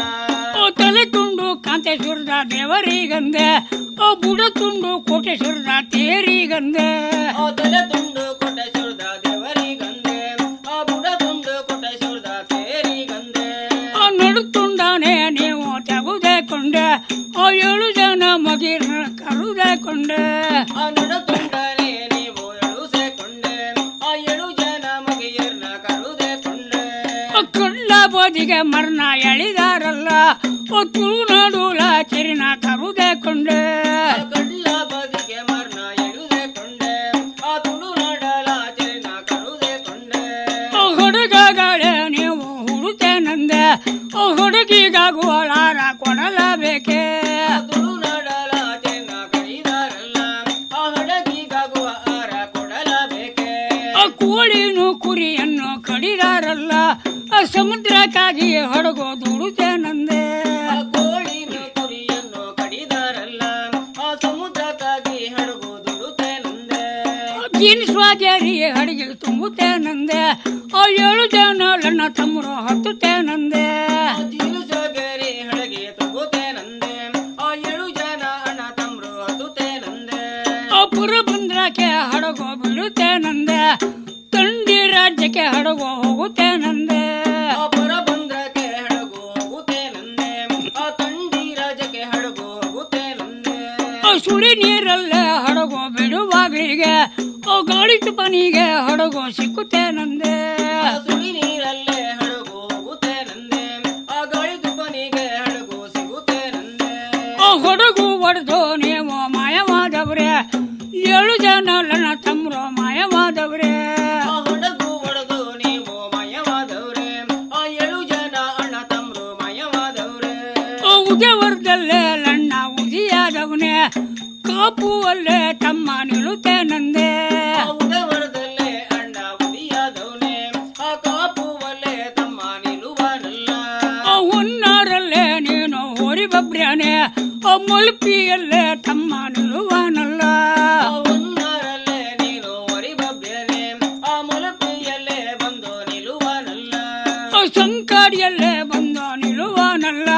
ತಲೆ ತುಂಡು ಕಾಂತೇಶ್ವರದ ದೇವರಿಗಂದೆ ಬುಡ ತುಂಡು ಕೋಟೇಶ್ವರದ ತೇರಿಗಂದೆ
ತಲೆ ತುಂಡು ಕೊಟ್ಟೇಶ್ವರದ ದೇವರಿಗಂದೆ ಬುಡ ತುಂಡು ಕೊಟ್ಟೇಶ್ವರದ ತೇರಿಗಂದೆ
ನಡು ತುಂಡಾನೆ ನೀವು ತೆಗುದೆ ಕೊಂಡೆ ಏಳು ಜನ ಮಗಿರ ಕರುದೆ ಕೊಂಡೆ
ನಡ ತುಂಡನೆ ನೀವು ಎಳುಸೆಕೊಂಡೆ ಏಳು ಜನ ಮಗಿಯರ್ನ ಕರುದೆ ಕೊಂಡೆ
ಕಳ್ಳ ಬದಿಗೆ ಮರ್ನ ಎಳಿದಾರಲ್ಲ ತುಳುನಾಡುಲ ಚಿರಿನ ಕರುದೆ ಕೊಂಡೆ
ಕಡ್ಲ ಬದಿಗೆ ಮರ್ನ ಎಳುದೆ ಕೊಂಡೆ ತುಳುನಾಡಲ ಚರಿನ ಕರುದೆ ಕೊಂಡೆ
ಹುಡುಗಗಳೇ ನೀವು ಹುಡುತೇನಂದೆ ಹುಡುಗಿಗಾಗುವ ಲಾರ ಕೊಡಲಾಬೇಕೆ
ತುಳುನಾಡಲ ಚರಿನ ಕಡಿದಾರಲ್ಲ ಹಡಗಿಗಾಗುವ ಆರ ಕೊಡಲಬೇಕೆ
ಕೋಳಿನು ಕುರಿಯನ್ನು ಕಡಿದಾರಲ್ಲ ಸಮುದ್ರಕ್ಕಾಗಿ ಹಡಗು ದುಡುತ್ತೇನಂದೆ
ಕೋಳಿನ ಕುರಿಯನ್ನು ಕಡಿದಾರಲ್ಲ ಸಮುದ್ರಕ್ಕಾಗಿ ಹಡಗು ದುಡುತ್ತೇನಂದೆ
ಜೀನ್ಸ್ವಾದ್ಯಾರಿ ಹಡಗಿ ತುಂಬುತ್ತೇನಂದೆ ಏಳು ಜನ ನನ್ನ ತಮ್ಮರು ಹತ್ತುತ್ತೇನಂದೆ
ಜೀನುಸಗರಿ ಹಡಗಿ ತುಂಬುತ್ತೇನಂದೆ ಏಳು ಜನ ಅಣ್ಣ ತಮ್ಮರು ಹತ್ತುತ್ತೇನಂದೆ
ಪುರ ಬಂದ್ರಕ್ಕೆ ಹಡಗು ಬಿಡುತ್ತೇನಂದೆ ತಂಡಿ ರಾಜ್ಯಕ್ಕೆ ಹಡಗು ಹೋಗುತ್ತೇನಂದೆ
ಪುರ ಬಂದ್ರಕ್ಕೆ ಹಡಗು ಹೋಗುತ್ತೇನಂದೆ ತಂಡಿ ರಾಜಕ್ಕೆ ಹಡಗು ಹೋಗುತ್ತೇನಂದೆ
ಸುಳಿ ನೀರಲ್ಲೇ ಹಡಗು ಬಿಡುವಾಗಲಿಗೆ ಗಾಳಿ ತುಪನಿಗೆ ಹಡಗು ಸಿಕ್ಕುತ್ತೇನಂದೆ
ಸುಳಿ ನೀರಲ್ಲೇ ಹಡಗು ಹೋಗುತ್ತೇನಂದೆ ಆ ಗಾಳಿ ತುಪ್ಪನಿಗೆ ಹಡಗು ಸಿಗುತ್ತೇನಂದೆ
ಹೊಡಗು ಹೊಡೆದು ನೀವು ಮಾಯವಾದವ್ರೆ 7 ಜನ ನನ್ನ ತಮ್ಮರು ಮಾಯವಾದವ್ರೆ
ಹಡಗು ಹೊಡೆದು ನೀವು ಮಾಯವಾದವ್ರೆ ಆ 7 ಜನ ಅಣ್ಣ ತಮ್ಮರು ಮಾಯವಾದವ್ರೆ
ಉದಯವರ್ದಲ್ಲೇ ಲಣ್ಣ ಉದಿಯಾದವನೇ ಕಾಪು ಅಲ್ಲೇ ತಮ್ಮ ನಿಲ್ಲುತ್ತೇನಂದೆ
ಉದವರದಲ್ಲೇ ಅಣ್ಣ ಉದಿಯಾದವನೇ ಆ ಕಾಪುವಲ್ಲೇ ತಮ್ಮ ನಿಲ್ಲುವನಲ್ಲ
ಹುನ್ನಾರಲ್ಲೇ ನೀನು ಹೋರಿ ಬಬ್ರ್ಯಾನೆ ಮಲ್ಪಿಯಲ್ಲೇ ತಮ್ಮ ನಿಲ್ಲುವನಲ್ಲ
ಹುನ್ನಾರಲ್ಲೇ ನೀನು ಹೊರಿಬಬ್ಬೇನೆ ಆ ಮುಲಪಿಯಲ್ಲೇ ಬಂದು ನಿಲ್ಲುವನಲ್ಲ
ಸಂಕಾಡಿಯಲ್ಲೇ ಬಂದು ನಿಲ್ಲುವನಲ್ಲ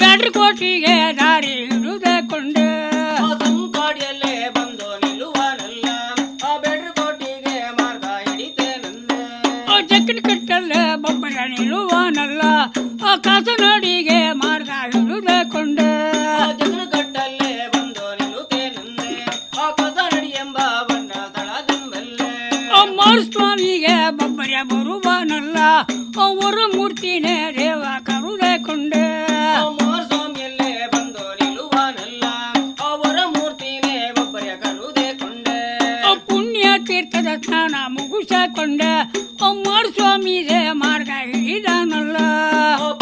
ಬ್ಯಾಟ್ರಿಕೋಟಿಗೆ ದಾರಿ ಹಿಡಿದೇ ಕೊಂಡೆ
ಸಂಕಾಡಿಯಲ್ಲೇ ಬಂದು ನಿಲ್ಲುವನಲ್ಲ ಆ ಬೆಡ್ರಕೋಟಿಗೆ ಮಾರ್ಗ ಹಿಡಿತೇನಂದೆ
ಚಕ್ರ ಕಟ್ಟಲ್ಲೇ ಬೊಬ್ಬರ ನಿಲ್ಲುವನಲ್ಲ ಕಾಸನಾಡಿಗೆ ಮಾರ್ಗ ಹಿಡಿದೇ ಕೊಂಡೆ
ಜಗನಗಟ್ಟಲ್ಲೇ ಬಂದು ನಿಲ್ಲುತ್ತೇನಂದೆ ಆ ಕಸನಡಿ ಎಂಬ ಬಣ್ಣ ಸ್ಥಳದಿಂಬಲ್ಲೇ
ಮಾರುಸ್ವಾಮಿಗೆ ಬೊಬ್ಬರ ಬರುವನಲ್ಲ ಅವರ ಮೂರ್ತಿನೇ ದೇವ ಕರುದೇ ಕೊಂಡೆ
ಸ್ವಾಮಿಯಲ್ಲೇ ಬಂದು ನಿಲ್ಲುವನಲ್ಲ ಅವರ ಮೂರ್ತಿನೇ ಒಬ್ಬರ ಕರುದೇ ಕೊಂಡೆ
ಪುಣ್ಯ ತೀರ್ಥದ ಸ್ನಾನ ಮುಗಿಸಿಕೊಂಡೆ ಮಾರುಸ್ವಾಮಿಗೆ ಮಾರ್ಗ ಹಿಡಿದಾನಲ್ಲ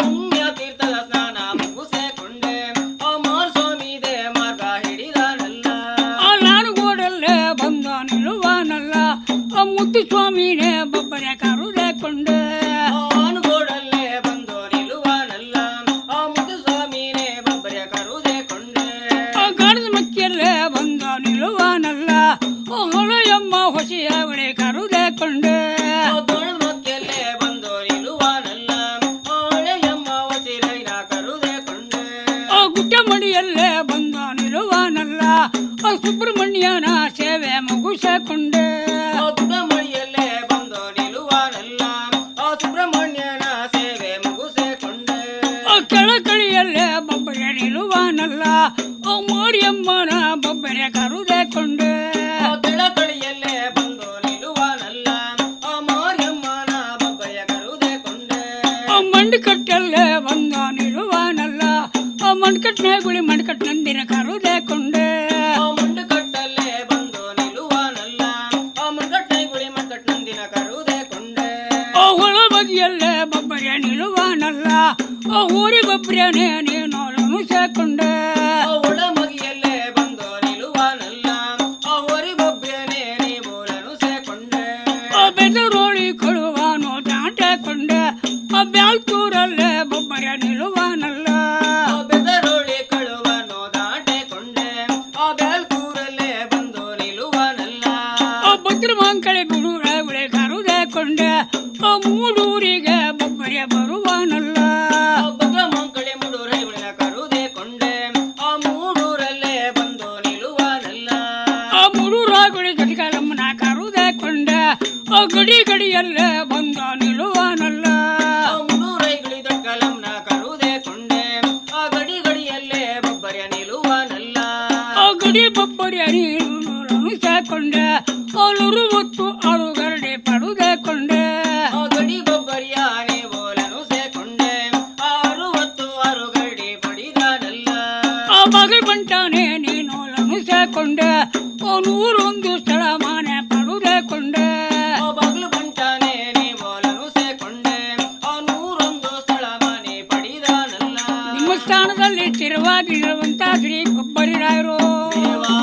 ಪುಣ್ಯ ತೀರ್ಥದ ಸ್ನಾನ ಮುಗಿಸಿಕೊಂಡೆ ಸ್ವಾಮಿದೇ ಮಾರ್ಗ ಹಿಡಿದಾನಲ್ಲ
ನಾನುಗೋಡಲ್ಲೇ ಬಂದು ನಿಲ್ಲುವನಲ್ಲ ಮುತ್ತು ಸ್ವಾಮಿನೇ ಬೊಬ್ಬರ ಕರುದೇ ಕೊಂಡೆ
ಆನುಗೋಡಲ್ಲೇ ಬಂದು ನಿಲ್ಲುವನಲ್ಲ ಆ ಮುದ್ದು ಸ್ವಾಮಿನೇ ಒಬ್ಬರ ಕರುದೇ ಕೊಂಡೆ
ಗಾಡದ ಮಕ್ಕಿಯಲ್ಲೇ ಬಂದು ನಿಲ್ಲುವನಲ್ಲ ಹೊಳೆಯಮ್ಮ ಹೊಸೆಯವಳೆ ಕರುದೇ ಕೊಂಡೆ
ಮಕ್ಕಲ್ಲೇ ಬಂದು ನಿಲ್ಲುವನಲ್ಲ ಹಳೆಯಮ್ಮ ಹೊಸಿರೈನ ಕರುದೇ ಕೊಂಡೆ
ಗುಡ್ಡ ಮಡಿಯಲ್ಲೇ ಬಂದು ನಿಲ್ಲುವನಲ್ಲ ಸುಬ್ರಹ್ಮಣ್ಯನ ಸೇವೆ ಮುಗಿಸಿಕೊಂಡೆ
ಮಳಿಯಲ್ಲೇ ಬಂದು ನಿಲ್ಲುವನಲ್ಲ ಆ ಸುಬ್ರಹ್ಮಣ್ಯನ ಸೇವೆ ಮುಗಿಸಿಕೊಂಡೆ
ಕೆಳಕಳಿಯಲ್ಲೇ ಬೊಬ್ಬರ ನಿಲ್ಲುವನಲ್ಲ ಮಾರಿಯಮ್ಮನ ಬೊಬ್ಬರ ಕರುದೇ ಕೊಂಡೆ
ಕೆಳಕಳಿಯಲ್ಲೇ ಬಂದು ನಿಲ್ಲುವನಲ್ಲ ಆ ಮಾರಿಯಮ್ಮನ ಬಬ್ಬಯ ಕರುದೇ ಕೊಂಡೆ
ಮಂಡಕಟ್ಟಲ್ಲೇ ಬಂದು ನಿಲ್ಲುವನಲ್ಲ ಮಂಡಕಟ್ಟನೆ ಗುಳಿ ಮಂಡಕಟ್ಟು ನಂದಿನ ಕರುದೇ ಕೊಂಡೆ
ಮುಂಡಕಟ್ಟಲ್ಲೇ ಬಂದು ನಿಲ್ಲುವನಲ್ಲ ಆ ಮುಂಡಕಟ್ಟೆ ಗುಳಿ ಮಂಡಕಟ್ಟು ನಂದಿನ ಕರುದೇ ಕೊಂಡೆ
ಹೊಳ ಬಗೆಯಲ್ಲೇ ಬೊಬ್ಬರ ನಿಲ್ಲುವನಲ್ಲ ಊರಿ ಬೊಬ್ಬರನೇ ನೀನು ಮುಗಿಸಿಕೊಂಡೆ
ಒಳ ಮಗಿಯಲ್ಲೇ ಬಂದು ನಿಲ್ಲುವನಲ್ಲ ಆ ಹೊರಿ ಬೊಬ್ಬೆನೇ ನೀವೂರನು ಸೇಕೊಂಡೆ
ಬೆದರೋಳಿ ಕೊಡುವನು ದಾಟಕೊಂಡೆ ಬ್ಯಾಲ್ತೂರಲ್ಲೇ ಬೊಬ್ಬರ ನಿಲ್ಲುವನಲ್ಲ
ಬೆದರೋಳಿ ಕಳುವನು ದಾಟೆಕೊಂಡೆ ಆ ಬ್ಯಾಲ್ಕೂರಲ್ಲೇ ಬಂದು ನಿಲ್ಲುವನಲ್ಲ
ಭದ್ರಮಾಂಕಳೆ ಬಿಡುಳೆ ಕರುದೇ ಕೊಂಡೆ ಮೂಡೂರಿಗೆ ಬೊಬ್ಬರ ಬರುವನಲ್ಲ
ಭದ್ರಮಂಕಳೆ ಮುಡುರೈಗುಳಿನ ಕರುದೇ ಕೊಂಡೆ ಆ ಮೂಡೂರಲ್ಲೇ ಬಂದು ನಿಲ್ಲುವನಲ್ಲ
ಮುಡೂರಾಗುಳಿ ಗಡಿಗಾಲಮ್ಮನ ಕರುದೇ ಕೊಂಡೆ ಗಡಿ ಗಡಿಯಲ್ಲೇ ಬಂದು ನಿಲ್ಲುವನಲ್ಲ
ಮುಡುರೈಗುಳಿ ದೊಡ್ಡಲಂನ ಕರುದೇ ಕೊಂಡೆ ಆ ಗಡಿ ಗಡಿಯಲ್ಲೇ ಬೊಬ್ಬರ ನಿಲ್ಲುವನಲ್ಲ
ಗಡಿ ಬೊಬ್ಬರ ನೀನು ಸೇಕೊಂಡೆ ಅಲ್ಲೂರು ಹೊತ್ತು ಅಳುಗರಡಿ ಪಡುದೇ ಕೊಂಡೆ
ಆ ಗಡಿ ಬೊಬ್ಬರಿಯ ನೀವೋಲನು ಸೇಕೊಂಡೆ 60 ಗಡಿ ಪಡಿದಾನಲ್ಲ
ಮಗಳ ಬಂಟಾನೆ ನೀನು ಸೇಕೊಂಡೆ 101 ಸ್ಥಳ ಮಾನೆ ಪಡುದೇ ಕೊಂಡೆ
ಬಾಗಿಲು ಬಂಟಾನೆ ನೀವೋಲನು ಸೇಕೊಂಡೆ 101 ಸ್ಥಳ ಮನೆ ಪಡಿದಾನಲ್ಲ
ನಿಮ್ಮ ಸ್ಥಾನದಲ್ಲಿ ಸ್ಥಿರವಾಗಿರುವಂತ ಶ್ರೀ ಬೊಬ್ಬರಿರಾಯರು
ದೇವಾ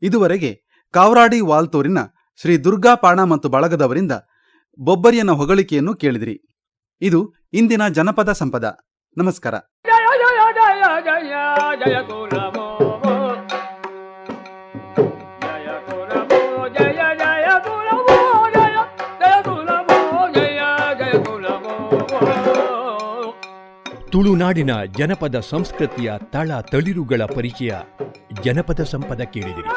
ಇದುವರೆಗೆ ಕಾವರಾಡಿ ವಾಲ್ತೂರಿನ ಶ್ರೀ ದುರ್ಗಾಪಾಣ ಮತ್ತು ಬಳಗದವರಿಂದ ಬೊಬ್ಬರಿಯನ ಹೊಗಳಿಕೆಯನ್ನು ಕೇಳಿದಿರಿ. ಇದು ಇಂದಿನ ಜನಪದ ಸಂಪದ. ನಮಸ್ಕಾರ.
ಜಯ ಜಯ ಜಯ ಜಯ ಜಯ ಕುಲಮೋ ಜಯ ಕುಲಮೋ ಜಯ ಜಯ ಕುಲಮೋ ಜಯ ಜಯ ಕುಲಮೋ ಜಯ ಜಯ ಕುಲಮೋ.
ತುಳುನಾಡಿನ ಜನಪದ ಸಂಸ್ಕೃತಿಯ ತಳ ತಳಿರುಗಳ ಪರಿಚಯ ಜನಪದ ಸಂಪದ ಕೇಳಿದಿರಿ.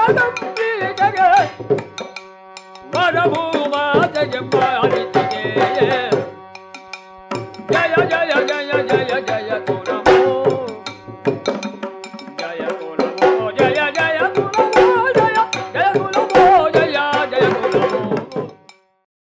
ಜಗದಂಬಿಕೆಗೆ ವರಭೂಮಾತೆಗೆ ಪಾಲಿತೆಗೆ ಜಯ ಜಯ ಜಯ ಜಯ ಜಯ ತುಳಸಿ